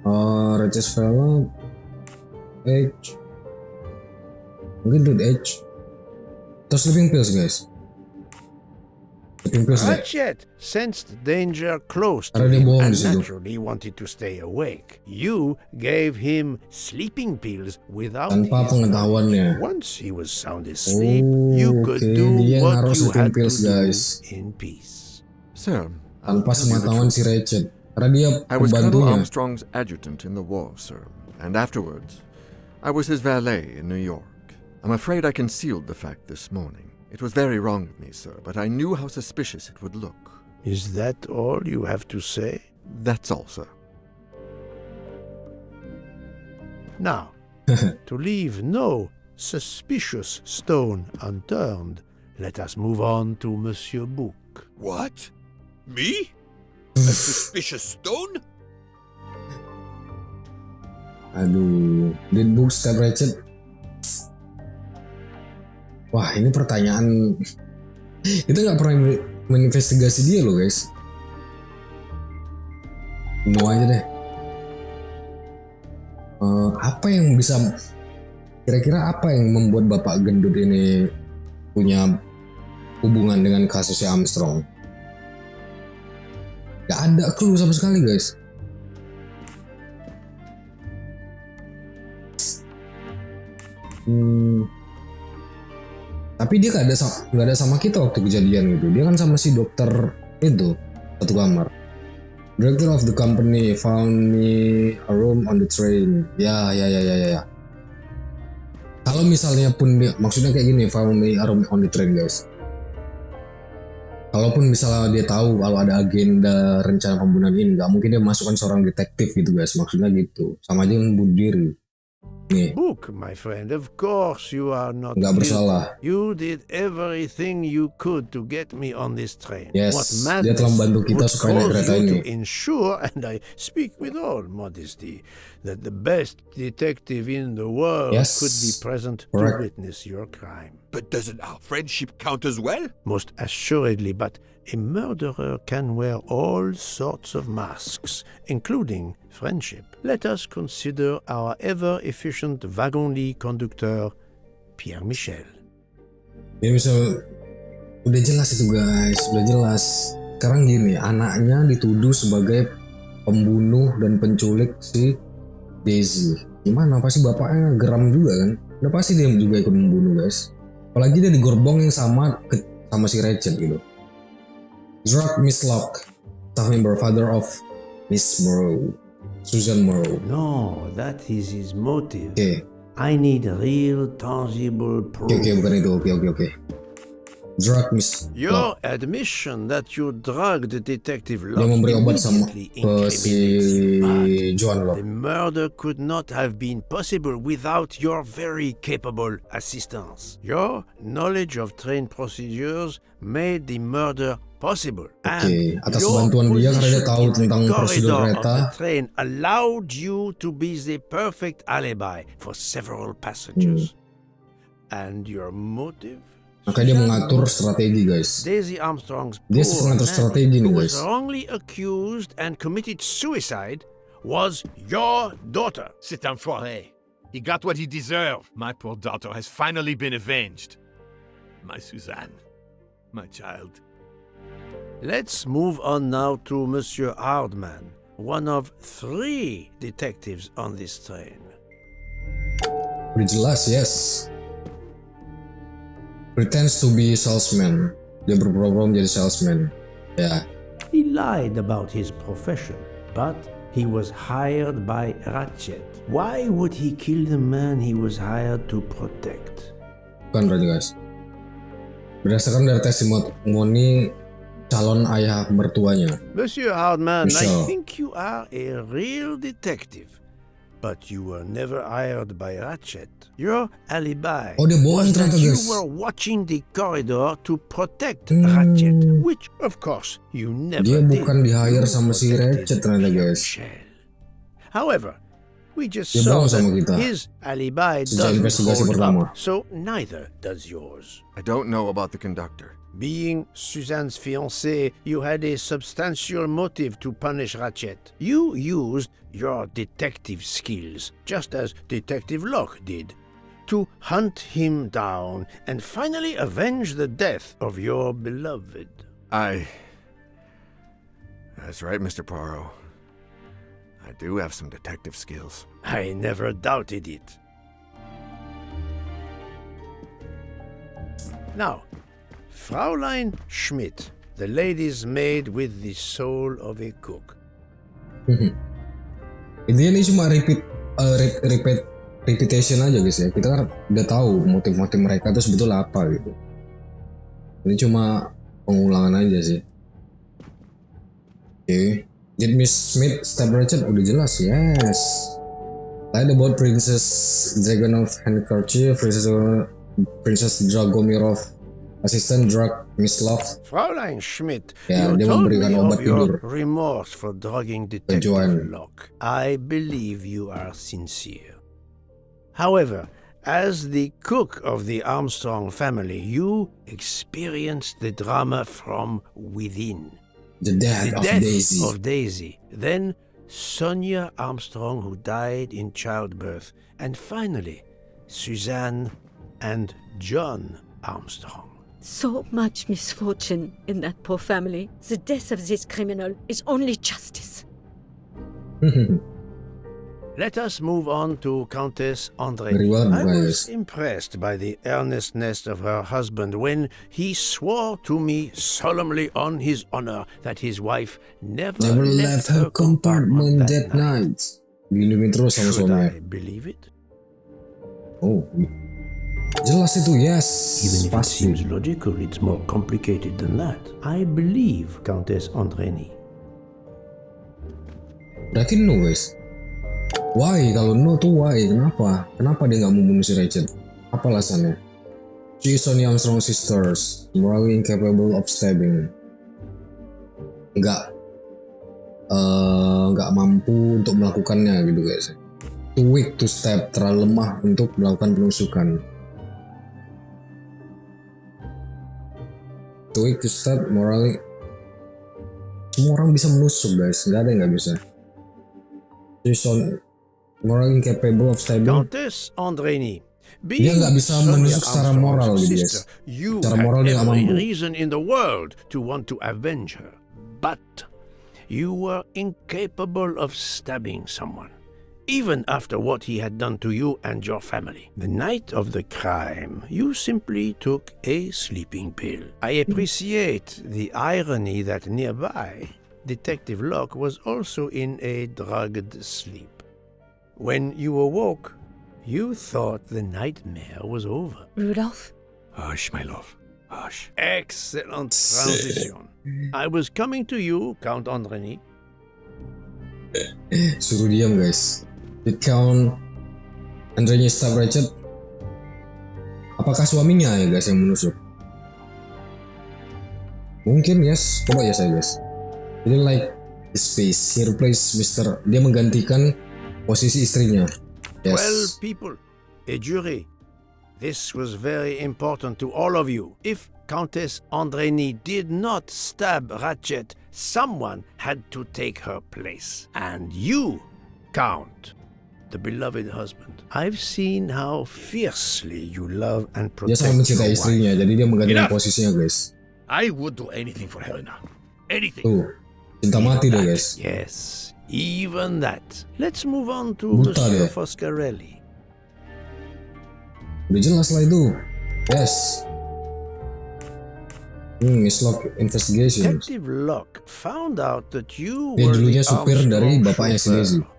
Ratchet's valet. H. Mungkin dude H. Atau sleeping pills guys. Ratchet sensed danger close to him and naturally wanted to stay awake. You gave him sleeping pills without tanpa pengetahuannya. Once he was sound asleep, you could do what you had to do in peace. Sir, tanpa sepengetahuan si Ratchet. Karena dia I was Colonel pembantunya. Armstrong's adjutant in the war, sir. And afterwards, I was his valet in New York. I'm afraid I concealed the fact this morning. It was very wrong of me, sir, but I knew how suspicious it would look. Is that all you have to say? That's all, sir. Now, to leave no suspicious stone unturned, let us move on to Monsieur Book. What? Me? A suspicious stone? Aduh, did Book stab Ratchet? Wah, ini pertanyaan kita nggak pernah menginvestigasi dia loh guys. No aja deh. Apa yang bisa kira-kira apa yang membuat Bapak Gendut ini punya hubungan dengan kasusnya Armstrong? Gak ada clue sama sekali guys. Tapi dia gak ada sama kita waktu kejadian gitu. Dia kan sama si dokter itu satu kamar. Director of the company found me a room on the train. Ya. Kalau misalnya pun dia, maksudnya kayak gini, found me a room on the train guys. Kalaupun misalnya dia tahu kalau ada agenda rencana pembunuhan ini, nggak mungkin dia masukkan seorang detektif gitu guys. Maksudnya gitu, sama aja yang bunuh diri. Nih. Book, my friend, of course you are not Nggak bersalah. You did everything you could to get me on this train. Yes, What dia telah membantu kita supaya naik kereta ini. To ensure, and I speak with all modesty, that the best detective in the world could be present to witness your crime. But doesn't our friendship count as well? Most assuredly, but a murderer can wear all sorts of masks, including friendship. Let us consider our ever-efficient wagon-lit conducteur, Pierre Michel. Ya misal, udah jelas itu guys, udah jelas. Sekarang gini, anaknya dituduh sebagai pembunuh dan penculik si Daisy. Gimana? Pasti bapaknya geram juga kan? Udah pasti dia juga ikut membunuh guys. Apalagi dia di gerbong yang sama si Rachel gitu. Drug Miss Locke, staff member, father of Miss Morrow, Susan Morrow. No, that is his motive. Okay. I need real, tangible proof. Okay, bukan itu. Okay. Drug Miss Your admission that you drugged Detective Locke dia memberi obat sama si Joan Locke. The murder could not have been possible without your very capable assistance. Your knowledge of train procedures made the murder possible. Oke, atas bantuan dia karena dia tahu tentang prosedur kereta. The train allowed you to be the perfect alibi for several passengers. And your motive? Maka dia mengatur strategi guys. Daisy Armstrong's dia mengatur strategi nih guys. Who was wrongly accused and committed suicide was your daughter. C'est un foiré. He got what he deserved. My poor daughter has finally been avenged. My Suzanne. My child. Let's move on now to Monsieur Hardman, one of 3 detectives on this train. Udah jelas, yes. Pretends to be salesman. Dia berpura-pura menjadi salesman. Ya. He lied about his profession, but he was hired by Ratchet. Why would he kill the man he was hired to protect? Bukan berarti guys. Berdasarkan dari testimoni calon ayah mertuanya. Monsieur Hardman, I think you are a real detective. But you were never hired by Ratchet. Your alibi was that you were watching the corridor to protect Ratchet, which, of course, you never did. Dia bukan di-hire sama si Ratchet ternyata guys. However, we just saw that his alibi doesn't hold up, so neither does yours. I don't know about the conductor. Being Suzanne's fiancé, you had a substantial motive to punish Ratchet. You used your detective skills, just as Detective Locke did, to hunt him down and finally avenge the death of your beloved. That's right, Mr. Poirot. I do have some detective skills. I never doubted it. Now, Fraulein Schmidt, the lady's maid with the soul of a cook. Intinya ini cuma repetition aja guys ya. Kita kan udah tahu motif-motif mereka itu sebetulnya apa gitu. Ini cuma pengulangan aja sih. Oke. Did Miss Smith stab Richard? Udah jelas, yes. Lied about Princess Dragonov handkerchief, Princess Dragomirov assistant drug Miss Locke. Fraulein Schmidt, ya, you dia told memberikan me obat of your tidur. remorse for drugging Detective Locke. I believe you are sincere. However, as the cook of the Armstrong family, you experienced the drama from within. The death of Daisy. Then Sonia Armstrong, who died in childbirth. And finally, Suzanne and John Armstrong. So much misfortune in that poor family. The death of this criminal is only justice. Let us move on to Countess André. Very well I was advised. impressed by the earnestness of her husband when he swore to me solemnly on his honor that his wife never left her compartment that night. Dilindungi terus sama Should suaminya. I believe it? Oh, jelas itu, yes. Even if it Pasti. seems logical, it's more complicated than that. I believe Countess Andreni. Berarti no, guys. Why? Kalau no tuh why? Kenapa? Kenapa dia nggak mau bunuh si Rachel? Apa alasannya? She is only Armstrong sisters, morally incapable of stabbing. Nggak mampu untuk melakukannya gitu guys. Too weak to stab, terlalu lemah untuk melakukan penusukan. Too weak to stab, morally. Semua orang bisa menusuk guys, nggak ada yang nggak bisa. She is morally incapable of stabbing. Countess Andreni. Dia nggak bisa menusuk secara moral gitu guys. Secara moral dia nggak mampu. Reason in the world to want to avenge her, but you were incapable of stabbing someone, even after what he had done to you and your family. The night of the crime, you simply took a sleeping pill. I appreciate the irony that nearby, Detective Locke was also in a drugged sleep. When you awoke, you thought the nightmare was over. Rudolph? Hush, my love. Hush. Excellent transition. I was coming to you, Count Andreni. Suruh diam guys. Did Count Andreni stab Rachel? Apakah suaminya ya guys yang menusuk? Mungkin yes. Coba ya saya guys. Jadi like the space. He replaced Mr. Dia menggantikan posisi istrinya. Yes. Well, people, a jury, this was very important to all of you. If Countess Andreni did not stab Ratchet, someone had to take her place. And you, Count, the beloved husband. I've seen how fiercely you love and Dia protect sangat mencintai your istrinya, wife. jadi dia menggantikan Enough. posisinya guys. I would do anything for Helena. Anything. Tuh, cinta mati deh That, guys. yes, even that. Let's move on to Buta Monsieur dia. Foscarelli. Udah jelas lah itu. Yes. Miss Locke Investigations. Detective Locke found out that you Dia were dulunya the supir dari Armstrong bapaknya si Daisy. chauffeur,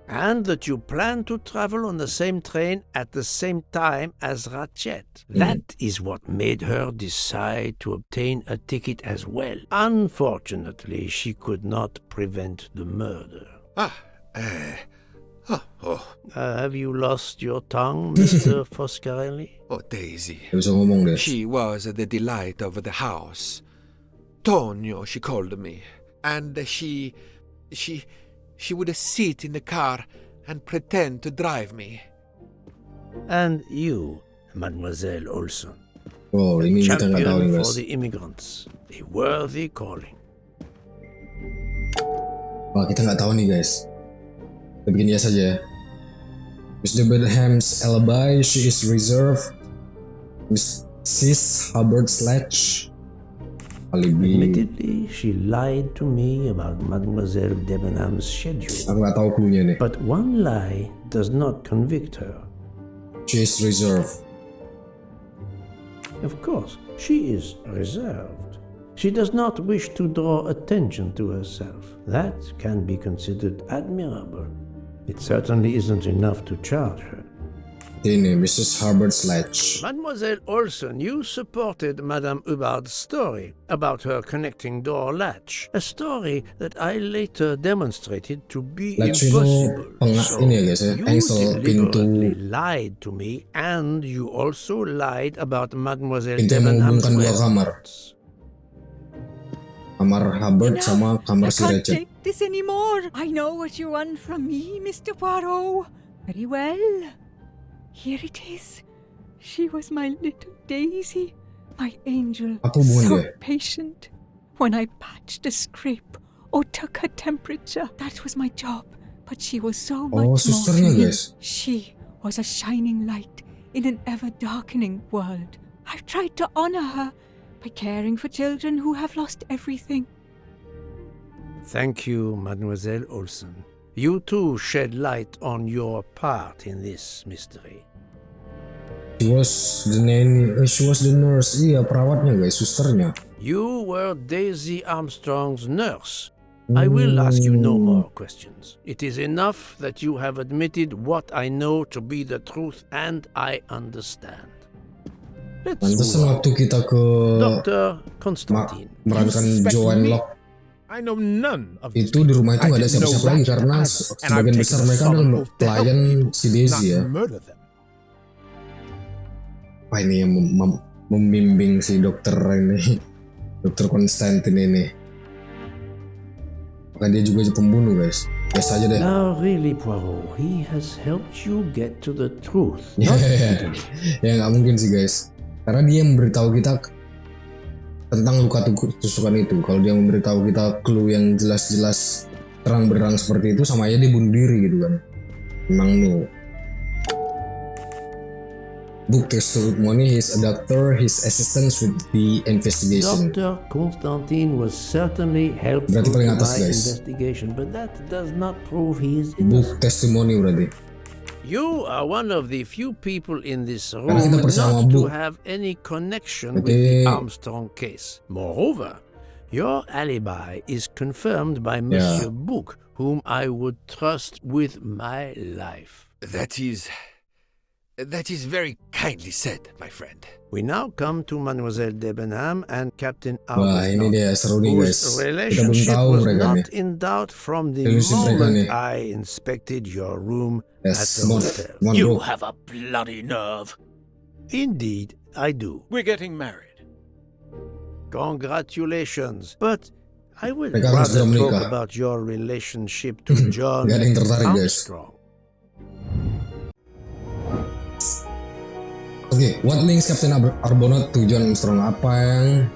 and that you planned to travel on the same train at the same time as Ratchet. That is what made her decide to obtain a ticket as well. Unfortunately, she could not prevent the murder. Have you lost your tongue, Mr. Foscarelli? Oh, Daisy. Dia bisa ngomong deh. She was the delight of the house. Tonio, she called me. And she would sit in the car and pretend to drive me. And you, Mademoiselle Olson. Oh, ini kita nggak tahu nih Champion guys. for the immigrants. A worthy calling. Wah, kita nggak tahu nih guys. Kita bikin dia saja ya. Miss Debenham's alibi, she is reserved. Mrs. Hubbard Sledge. Alibi. Admittedly, she lied to me about Mademoiselle Debenham's schedule. Aku nggak tahu cluenya nih. But one lie does not convict her. She is reserved. Of course, she is reserved. She does not wish to draw attention to herself. That can be considered admirable. It certainly isn't enough to charge her. Ini Mrs. Hubbard Sledge. Mademoiselle Olson, you supported Madame Hubbard's story about her connecting door latch, a story that I later demonstrated to be Latch itu impossible. So ini ya guys ya, you engsel pintu deliberately lied to me, and you also lied about Mademoiselle pintu yang Debenham's menghubungkan dua kamar. whereabouts. Kamar Hubbard sama kamar si I can't Rachel. take this anymore. I know what you want from me, Mr. Poirot. Very well. Here it is. She was my little Daisy, my angel, Apa hubungan so dia? patient. When I patched a scrape or took her temperature, that was my job. But she was so much more to susternya me. guys. She was a shining light in an ever-darkening world. I've tried to honor her, by caring for children who have lost everything. Thank you, Mademoiselle Olsen. You too shed light on your part in this mystery. She was the nanny. She was the nurse. Iya, perawatnya guys, susternya. You were Daisy Armstrong's nurse. I will ask you no more questions. It is enough that you have admitted what I know to be the truth, and I understand. Let's Pantesan waktu kita ke Dr. Constantine. merankan Joan Locke I know none of itu di rumah itu nggak ada siapa-siapa lagi karena sebagian besar mereka adalah pelayan si Daisy ya. Apa ini yang membimbing si dokter ini, dokter Constantine ini? Maka dia juga pembunuh guys. Biasa aja deh. Now really, Poirot, he has helped you get to the truth. Ya nggak mungkin sih guys. Karena dia memberitahu kita tentang luka tusukan itu. Kalau dia memberitahu kita clue yang jelas-jelas terang-berang seperti itu, sama aja dia bunuh diri gitu kan. Memang no. Book testimony, he's a doctor, his assistance with the investigation. Dr. Constantine was certainly helpful Berarti paling to atas my guys. investigation, but that does not prove he is innocent. Book testimony berarti. You are one of the few people in this room Karena kita bersama not to Book. have any connection with the Armstrong case. Moreover, your alibi is confirmed by Monsieur Book, whom I would trust with my life. That is very kindly said, my friend. We now come to Mademoiselle Debenham and Captain Wah ini Arbuthnot, dia seru nih guys. whose Kita belum relationship tahu was mereka nih. not in doubt from the Ilusi mereka nih. moment I inspected your room at Yes, the come on. hotel. Come on, You bro. have a bloody nerve. Indeed, I do. We're getting married. Congratulations. But I would Mereka harus rather segera talk menikah. about your relationship to John Gak ada yang tertarik guys. Armstrong. Oke, what links Captain Arbuthnot to John Armstrong? Apa yang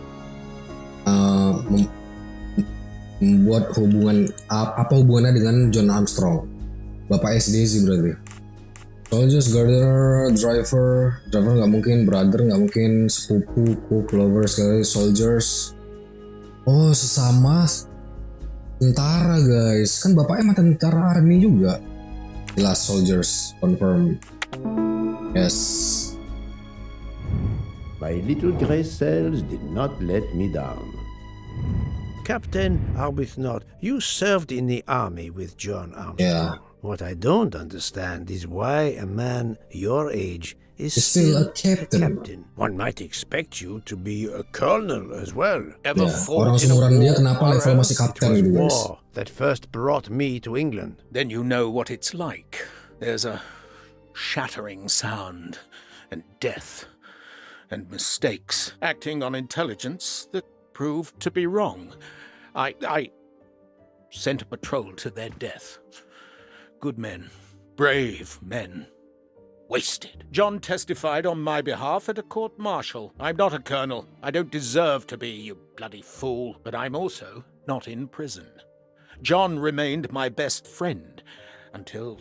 membuat apa hubungannya dengan John Armstrong? Bapak Daisy berarti. Soldiers, gardener, driver nggak mungkin, brother nggak mungkin, sepupu, cook, lover, sekali soldiers. Oh sesama tentara guys, kan bapaknya mantan tentara army juga. Jelas soldiers, confirm. Yes. My little grey cells did not let me down. Captain Arbuthnot, you served in the army with John Armstrong. Yeah. What I don't understand is why a man your age is Still a captain. One might expect you to be a colonel as well. Ever Orang fought in a seumuran dia war, kenapa level or masih else? kapten It gitu was guys? war that first brought me to England. Then you know what it's like. There's a shattering sound, and death, and mistakes, acting on intelligence that proved to be wrong. I sent a patrol to their death. Good men, brave men, wasted. John testified on my behalf at a court-martial. I'm not a colonel. I don't deserve to be, you bloody fool. But I'm also not in prison. John remained my best friend until...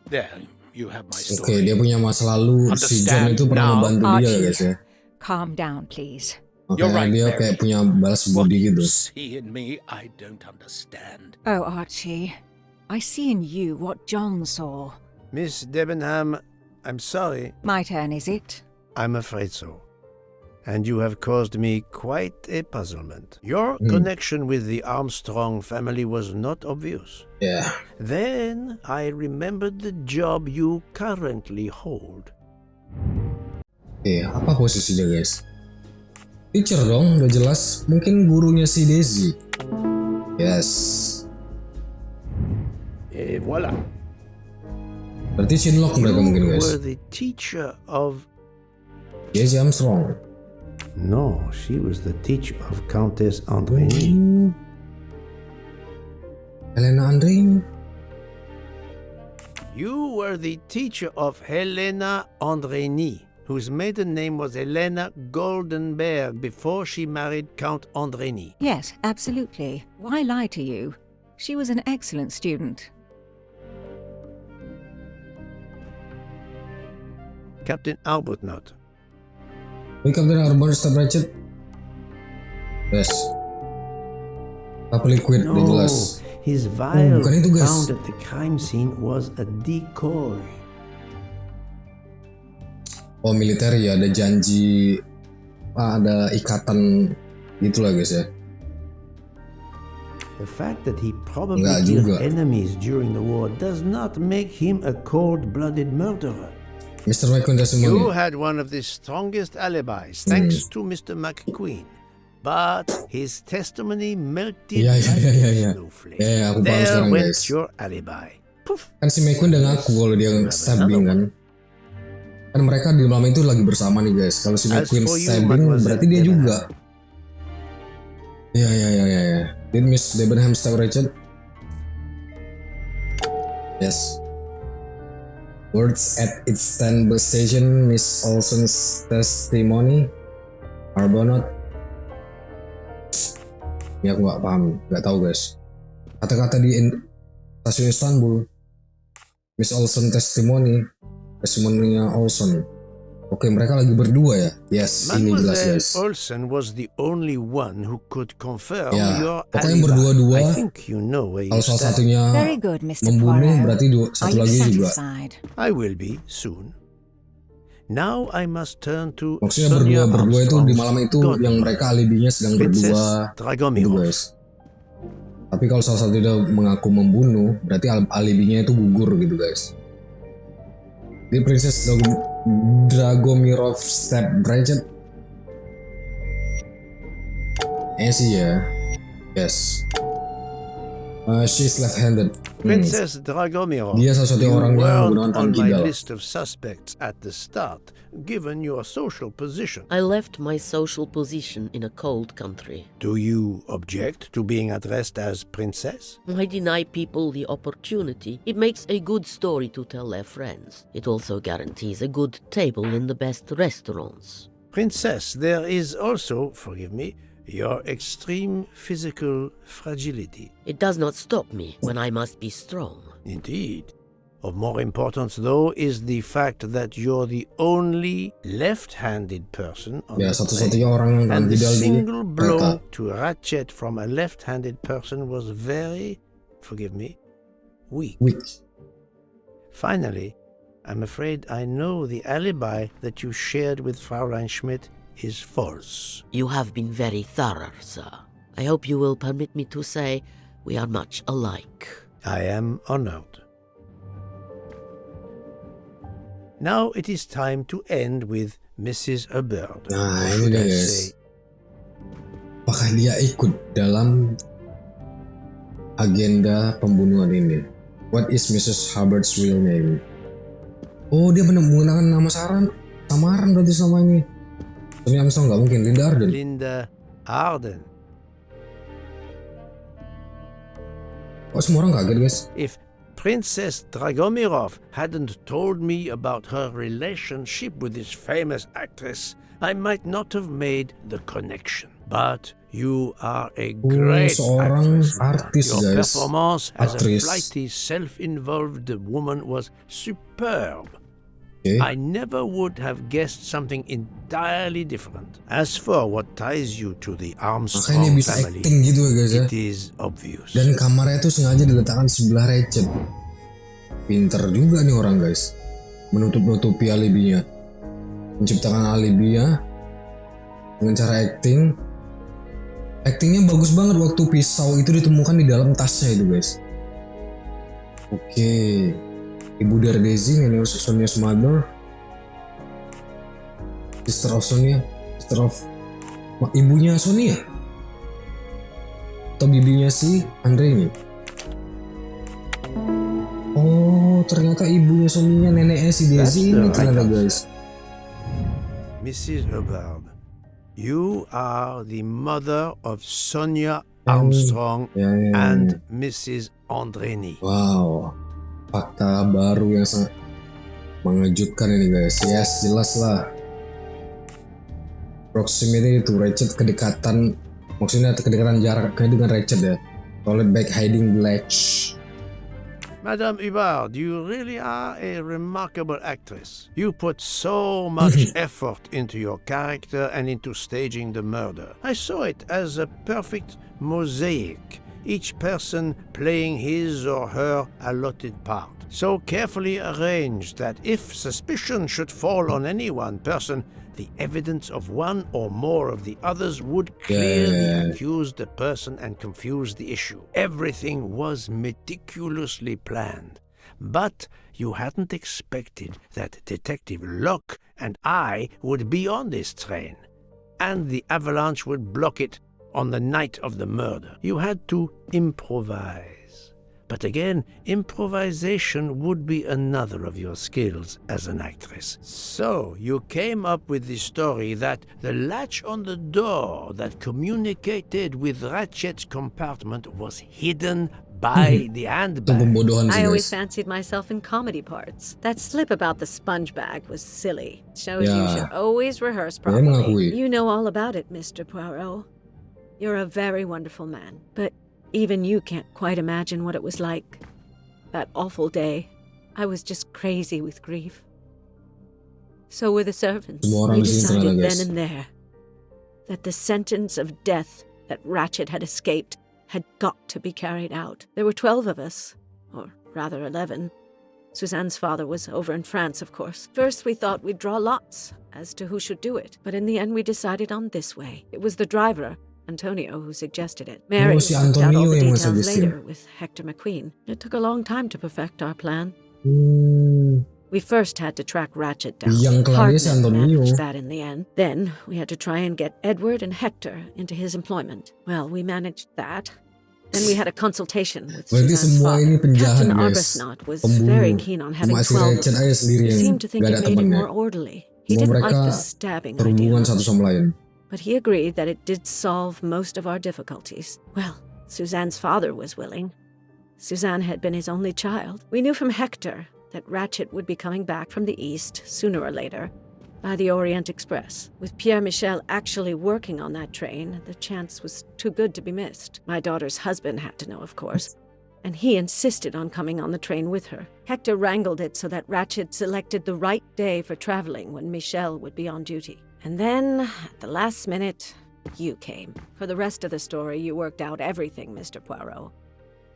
There, you have my story. Oke, dia punya masa lalu. Si John itu pernah membantu dia guys ya. Calm down, please. Makanya dia kayak punya balas budi gitu. See in me, I don't understand. Oh, Archie, I see in you what John saw. Miss Debenham, I'm sorry. My turn, is it? I'm afraid so. And you have caused me quite a puzzlement. Your connection with the Armstrong family was not obvious. Yeah. Then I remembered the job you currently hold. Oke, apa posisinya guys? Teacher dong, udah jelas. Mungkin gurunya si Daisy. Yes. Et voilà. Berarti Shinlock mereka mungkin guys. You were the teacher of... Daisy Armstrong. No, she was the teacher of Countess Andrény. Helena Andrény. You were the teacher of Helena Andrény, whose maiden name was Helena Goldenberg before she married Count Andrény. Yes, absolutely. Why lie to you? She was an excellent student. Captain Arbuthnot, Wake up the Urban Step Ratchet. Yes. Apa liquid udah jelas. His vial bukan itu, guys. found at the crime scene was a decoy. Oh, militer ya, ada janji, ada ikatan gitulah guys ya. The fact that he probably Enggak killed juga. enemies during the war does not make him a cold-blooded murderer. Mr. McQueen testimony. You had one of the strongest alibis, thanks to Mr. McQueen. But his testimony melted Iya. like a snowflake. Ya, aku paham There sekarang went guys. your alibi. Poof. Kan si McQueen udah ngaku kalau dia stabbing kan. Kan mereka di malam itu lagi bersama nih guys. Kalau si As McQueen for you, stabbing Mademoiselle berarti dia Debenham. juga. Ya. Did Miss Debenham stab Richard? Yes. Words at its stand station, Miss Olsen's testimony. Arbonot. Ini aku nggak paham, nggak tahu guys. Kata-kata di stasiun Istanbul. Miss Olsen testimoninya Olsen. Oke, mereka lagi berdua ya. Yes, ini jelas guys. Mademoiselle Olsen was the only one who could confirm Ya, your pokoknya alibi. berdua-dua. I think you know where you Kalau salah stand. satunya Very good, Mr. membunuh, Poirot. berarti Are satu you lagi juga. satisfied? I will be soon. Now I must turn to Maksudnya Sonia berdua itu di Armstrong's malam itu God, yang mereka alibinya sedang Princess berdua gitu Dragomirov. guys. Tapi kalau salah satu dia mengaku membunuh, berarti alibinya itu gugur gitu guys. Di Princess Dragomirov stab Ratchet. Sih ya. Yes. She's left-handed. Princess Dragomirov, Dia salah satu you orang yang weren't menggunakan on tangan my kidal. list of suspects at the start, given your social position. I left my social position in a cold country. Do you object to being addressed as Princess? I deny people the opportunity. It makes a good story to tell their friends. It also guarantees a good table in the best restaurants. Princess, there is also, forgive me, your extreme physical fragility. It does not stop me when I must be strong. Indeed. Of more importance, though, is the fact that you're the only left-handed person on Ya, the satu-satunya plane, orang yang and the kidal di single blow kereta. to ratchet from a left-handed person was very, forgive me, weak. Finally, I'm afraid I know the alibi that you shared with Fraulein Schmidt is false. You have been very thorough, sir. I hope you will permit me to say we are much alike. I am honored. Now it is time to end with Mrs. Hubbard. Nah, Or ini should dia I guys. say, Apakah dia ikut dalam agenda pembunuhan ini? What is Mrs. Hubbard's real name? Oh, dia benar menggunakan nama samaran berarti selama ini. Sonia Armstrong nggak mungkin, Linda Arden. Linda Arden. Kok semua orang kaget guys? If Princess Dragomirov hadn't told me about her relationship with this famous actress, I might not have made the connection. But you are a great seorang actress. artis Your guys. performance as a Aktris. flighty, self-involved woman was superb. Okay. I never would have guessed something entirely different. As for what ties you to the Makanya Armstrong dia bisa family, acting gitu ya guys ya. it is obvious. Dan kamarnya itu sengaja diletakkan sebelah Ratchet. Pinter juga nih orang guys. Menutup-nutupi alibinya. Menciptakan alibinya dengan cara acting. Actingnya bagus banget waktu pisau itu ditemukan di dalam tasnya itu guys. Oke. Ibu dari Daisy, Nenek Sonia's mother. Sister of Sonia. Sister of ibunya Sonia. Atau bibinya si Andre ini. Oh, ternyata ibunya Sonia, neneknya si Daisy ini ternyata guys. Mrs. Hubbard, you are the mother of Sonia Armstrong and Mrs. Andreni. Wow, fakta baru yang sangat mengejutkan ini guys. Yes, jelas lah. Proximity itu Ratchet, kedekatan, maksudnya kedekatan jarak dengan Ratchet ya. Toilet bag hiding latch. Madame Hubbard, you really are a remarkable actress. You put so much effort into your character and into staging the murder. I saw it as a perfect mosaic, each person playing his or her allotted part, so carefully arranged that if suspicion should fall on any one person, the evidence of one or more of the others would clear the accused person and confuse the issue. Everything was meticulously planned. But you hadn't expected that Detective Locke and I would be on this train, and the avalanche would block it on the night of the murder. You had to improvise. But again, improvisation would be another of your skills as an actress. So you came up with the story that the latch on the door that communicated with Ratchet's compartment was hidden by the handbag. I always fancied myself in comedy parts. That slip about the sponge bag was silly. Shows you should always rehearse properly. You know all about it, Mr. Poirot. You're a very wonderful man, but even you can't quite imagine what it was like. That awful day, I was just crazy with grief. So were the servants. We decided then and there that the sentence of death that Ratchet had escaped had got to be carried out. There were 12 of us, or rather 11. Suzanne's father was over in France, of course. First we thought we'd draw lots as to who should do it, but in the end we decided on this way. It was the driver, Antonio, who suggested it. Mary worked out all the details later with Hector McQueen. It took a long time to perfect our plan. We first had to track Ratchet down. Hardman managed that in the end. Then we had to try and get Edward and Hector into his employment. Well, we managed that. Then we had a consultation with Suzanne's father. Captain Arbuthnot was very keen on having 12 of us. He seemed to think it made it more orderly. He didn't like the stabbing idea. But he agreed that it did solve most of our difficulties. Well, Suzanne's father was willing. Suzanne had been his only child. We knew from Hector that Ratchet would be coming back from the east, sooner or later, by the Orient Express. With Pierre Michel actually working on that train, the chance was too good to be missed. My daughter's husband had to know, of course, and he insisted on coming on the train with her. Hector wrangled it so that Ratchet selected the right day for traveling when Michel would be on duty. And then, at the last minute, you came. For the rest of the story, you worked out everything, Mr. Poirot.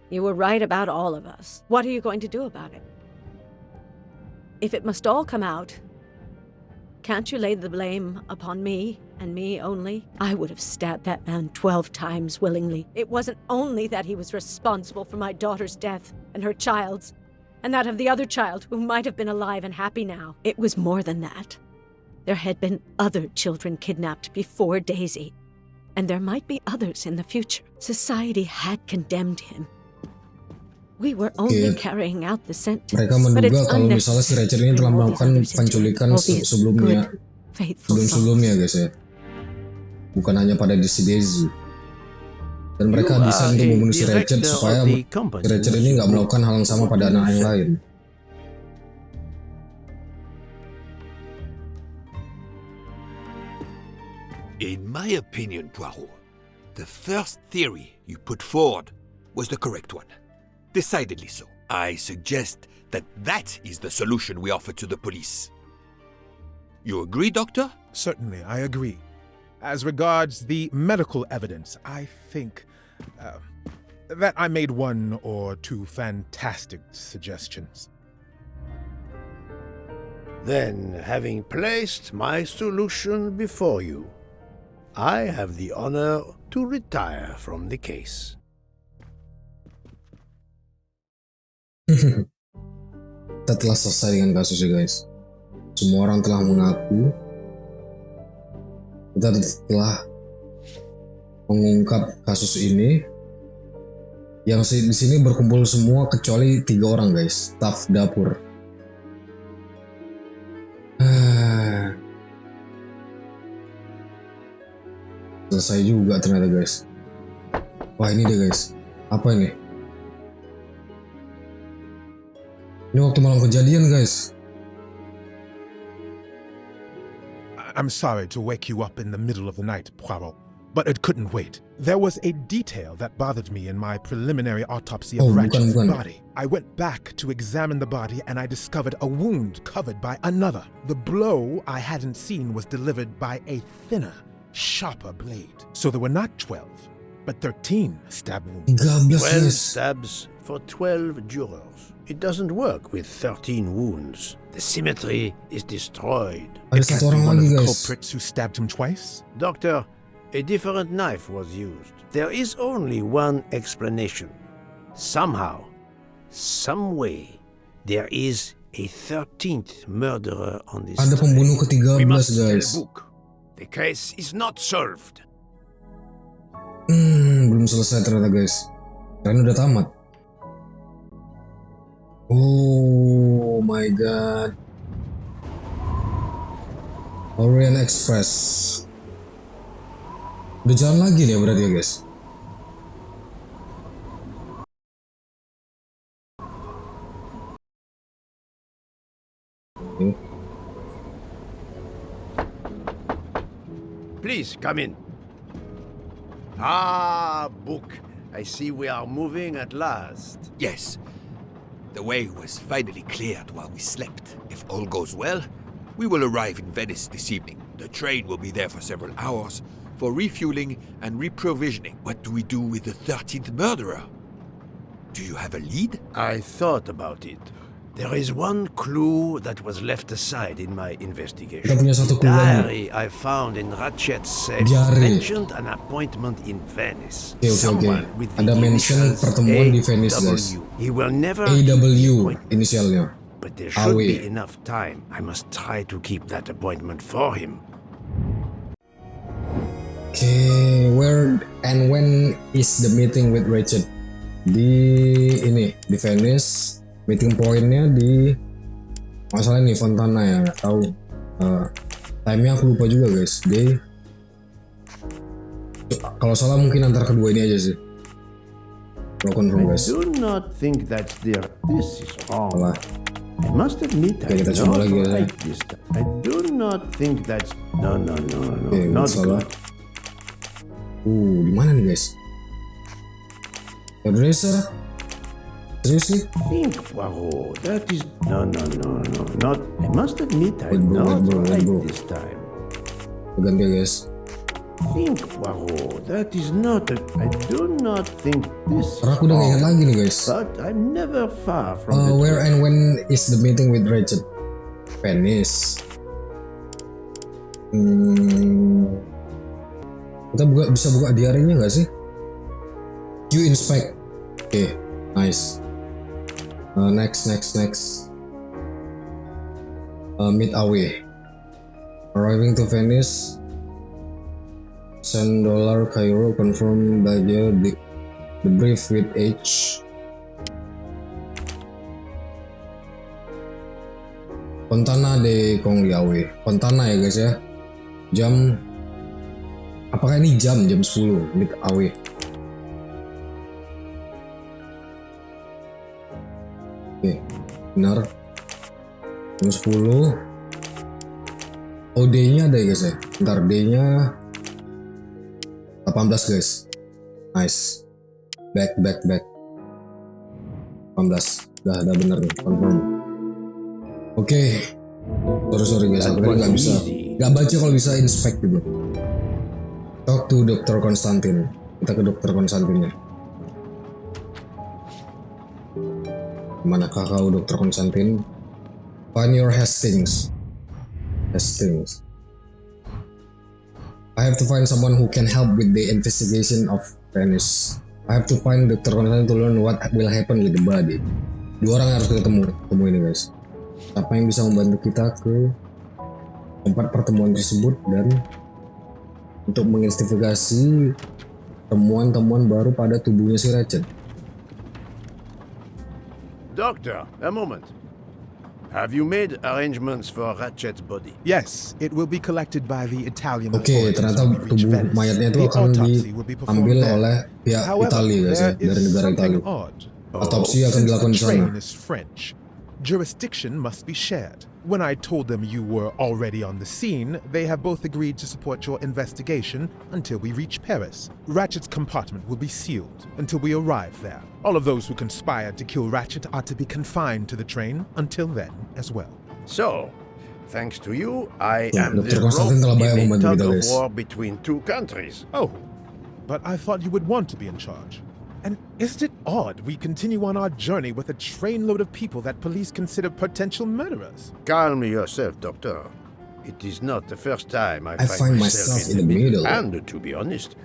You were right about all of us. What are you going to do about it? If it must all come out, can't you lay the blame upon me, and me only? I would have stabbed that man 12 times willingly. It wasn't only that he was responsible for my daughter's death, and her child's, and that of the other child who might have been alive and happy now. It was more than that. There had been other children kidnapped before Daisy, and there might be others in the future. Society had condemned him. We were only carrying out the sentence. Mereka menduga kalau misalnya si Ratchet ini telah melakukan penculikan sebelumnya guys ya. Bukan hanya pada si Daisy. Dan mereka desain untuk membunuh si Ratchet supaya si Ratchet ini nggak melakukan hal yang sama pada anak yang lain. In my opinion, Poirot, the first theory you put forward was the correct one. Decidedly so. I suggest that is the solution we offer to the police. You agree, Doctor? Certainly, I agree. As regards the medical evidence, I think that I made one or two fantastic suggestions. Then, having placed my solution before you, I have the honor to retire from the case. Kita telah selesai dengan kasusnya guys. Semua orang telah mengaku. Kita telah mengungkap kasus ini. Yang di sini berkumpul semua kecuali 3 orang guys, staf dapur. Selesai juga ternyata guys. Wah ini deh guys. Apa ini? Ini waktu malam kejadian guys. I'm sorry to wake you up in the middle of the night, Poirot, but it couldn't wait. There was a detail that bothered me in my preliminary autopsy of Ratchet's body. I went back to examine the body and I discovered a wound covered by another. The blow I hadn't seen was delivered by a thinner, sharper blade. So there were not 12, but 13 stab wounds. 12 stabs for 12 jurors. It doesn't work with 13 wounds. The symmetry is destroyed. It can't be one of the culprits who stabbed him twice? Doctor, a different knife was used. There is only one explanation. Somehow, some way, there is a 13th murderer on this Ada pembunuh ke-13, We must tell guys. book. The case is not solved. Belum selesai ternyata guys. Kalian udah tamat. Oh my god. Orient Express. Udah jalan lagi nih berarti ya guys. Please, come in. Ah, book. I see we are moving at last. Yes. The way was finally cleared while we slept. If all goes well, we will arrive in Venice this evening. The train will be there for several hours for refueling and reprovisioning. What do we do with the 13th murderer? Do you have a lead? I thought about it. There is one clue that was left aside in my investigation. Kita punya satu The clue lagi. diary I found in Ratchet's safe Diary. mentioned an appointment in Venice. Oke. Someone with the Ada mention initials pertemuan di Venice guys. AW. He will never AW inisialnya. but there should AW. be enough time. I must try to keep that appointment for him. Okay, where and when is the meeting with Richard? Di di Venice. Meeting pointnya di masalah nih Fontana ya, nggak tahu. Time-nya aku lupa juga guys. Kalau salah mungkin antar kedua ini aja sih. Kalau confirm guys. I do not think that's there. This is wrong. Salah. I must admit I Kita don't coba lagi ya. like this. I do not think that's no, Oke, not salah. good. Di mana nih guys? Hairdresser? Seriously? Think, Poirot. That is not. I must admit I Wait, not bro. right this time. Ganti ya guys. Think, Poirot. That is not. I do not think this. Karena aku udah nggak ingat lagi nih guys. But I'm never far from the Where and when is the meeting with Richard? Venice. Kita bisa buka diarinya nggak sih? You inspect. Oke, nice. Next. Meet away. Arriving to Venice. $10 Cairo confirmed by the brief with H. Fontana de Congliawe. Fontana ya guys ya. Jam. Apakah ini jam 10 meet away? Oke, benar. Jam 10. Oh, D-nya ada ya guys ya. Bentar, D-nya 18 guys. Nice. Back. 18. Udah bener nih, confirm. Oke. Sorry guys, aku tadi nggak baca kalau bisa inspect gitu. Talk to Dr. Konstantin. Kita ke Dr. Konstantinnya. Manakah kau Dr. Konstantin? Find your Hastings. I have to find someone who can help with the investigation of Venice. I have to find Dr. Konstantin to learn what will happen with the body. Dua orang harus kita ketemu ini guys. Siapa yang bisa membantu kita ke tempat pertemuan tersebut dan untuk menginvestigasi temuan-temuan baru pada tubuhnya si Ratchet. Doctor, a moment. Have you made arrangements for Ratchet's body? Yes, it will be collected by the Italian Oke, ternyata tubuh mayatnya itu akan diambil oleh pihak Italia guys ya, dari negara Italia. Autopsi akan dilakukan di sana. jurisdiction must be shared. When I told them you were already on the scene, they have both agreed to support your investigation until we reach Paris. Ratchet's compartment will be sealed until we arrive there. All of those who conspired to kill Ratchet are to be confined to the train until then as well. So, thanks to you, I am Dr. the Konstantin telah rope banyak in a membantu tug kita, of guys. war between two countries. Oh, but I thought you would want to be in charge. And isn't it odd we continue on our journey with a trainload of people that police consider potential murderers? Calm yourself, Doctor. It is not the first time I find find myself in the middle. And to be honest,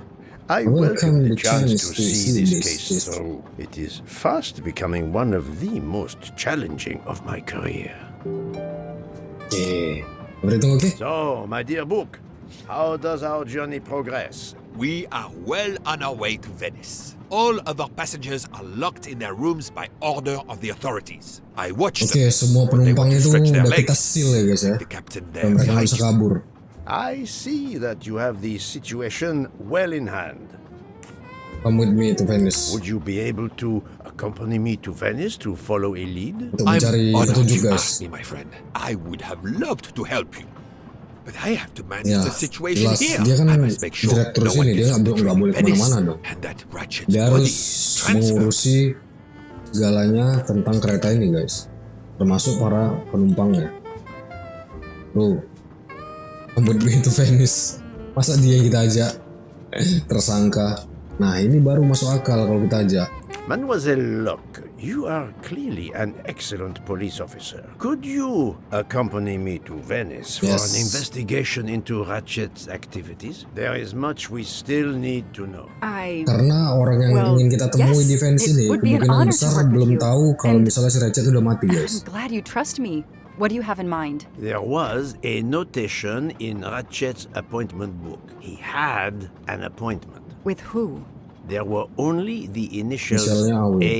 I welcome welcome the the chance chance to to see see this this case through. It is fast becoming one of the most challenging of my career. Okay. Everything okay? So, my dear book, how does our journey progress? We are well on our way to Venice. All of our passengers are locked in their rooms by order of the authorities. I watched Oke, semua them. They penumpang want to itu stretch their udah kita legs. seal ya guys ya. The captain Dan there mereka nggak behind bisa you. kabur. I see that you have the situation well in hand. Come with me to Venice. Would you be able to accompany me to Venice to follow a lead? Untuk I'm mencari honored petunjuk you guys. asked me, my friend. I would have loved to help you. But I have to manage Ya, the situation jelas. here. Dia kan I must make sure direktur no one sini, dia gets nggak between boleh Venice kemana-mana dong. and that Ratchet's Dia body harus transfer. mengurusi segalanya tentang kereta ini guys. Termasuk para penumpangnya. Bro, come with me to Venice. Masa dia yang kita ajak tersangka? Nah ini baru masuk akal kalau kita ajak. Mademoiselle Locke, you are clearly an excellent police officer. Could you accompany me to Venice for Yes. an investigation into Ratchet's activities? There is much we still need to know. Karena orang yang Well, ingin kita temui yes, di Venice it ini would be an kemungkinan honor to besar work with belum you. tahu kalau And misalnya si Ratchet udah mati guys. I'm glad you trust me. What do you have in mind? There was a notation in Ratchet's appointment book. He had an appointment. With who? There were only the initials Initialnya A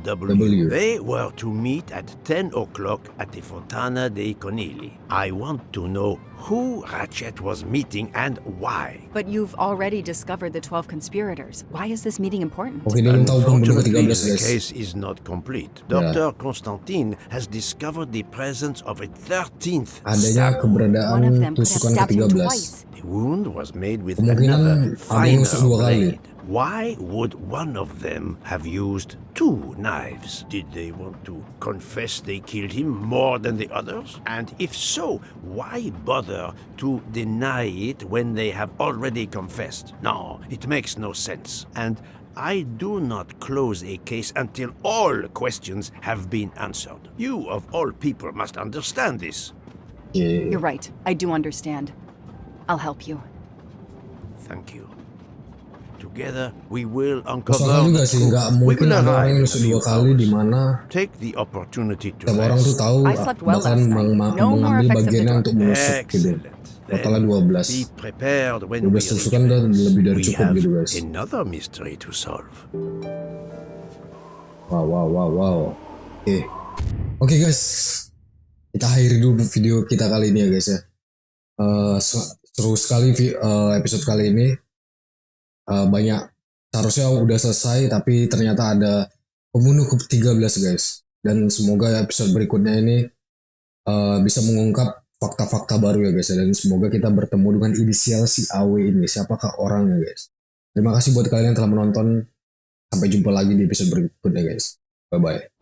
W. W. They were to meet at 10 o'clock at the Fontana dei Conigli. I want to know who Ratchet was meeting and why. But you've already discovered the 12 conspirators. Why is this meeting important? Oke, dia belum tahu pembunuh Unfortunately, ke-13 the guys. case is not complete. Ya. Dr. Constantine has discovered the presence of a 13th Adanya stab. keberadaan One of them could have tusukan stabbed him ke-13. twice. The wound was made with Kemungkinan another ada yang finer nusuk 2 kali. blade. Why would one of them have used 2 knives? Did they want to confess they killed him more than the others? And if so, why bother to deny it when they have already confessed? No, it makes no sense. And I do not close a case until all questions have been answered. You, of all people, must understand this. You're right. I do understand. I'll help you. Thank you. Together, we will Masuk uncover akal juga the sih, truth. nggak We mungkin will ada orang arrive yang in a nusuk few 2 kali di hours. mana Take the opportunity to setiap orang tuh rest. tahu I slept well bahkan last night. No more mengambil effects of the bagiannya drug. untuk menusuk gitu. Excellent. Totalnya Then 12. be prepared when 12 we reach tusukan udah Venice. lebih dari We cukup have gitu guys. another mystery to solve. Wow. Oke guys, kita akhiri dulu video kita kali ini ya guys ya. Seru sekali episode kali ini. Banyak seharusnya udah selesai tapi ternyata ada pembunuh ke-13 guys. Dan semoga episode berikutnya ini bisa mengungkap fakta-fakta baru ya guys ya. Dan semoga kita bertemu dengan inisial si AW ini. Siapakah orangnya guys. Terima kasih buat kalian yang telah menonton. Sampai jumpa lagi di episode berikutnya guys. Bye-bye.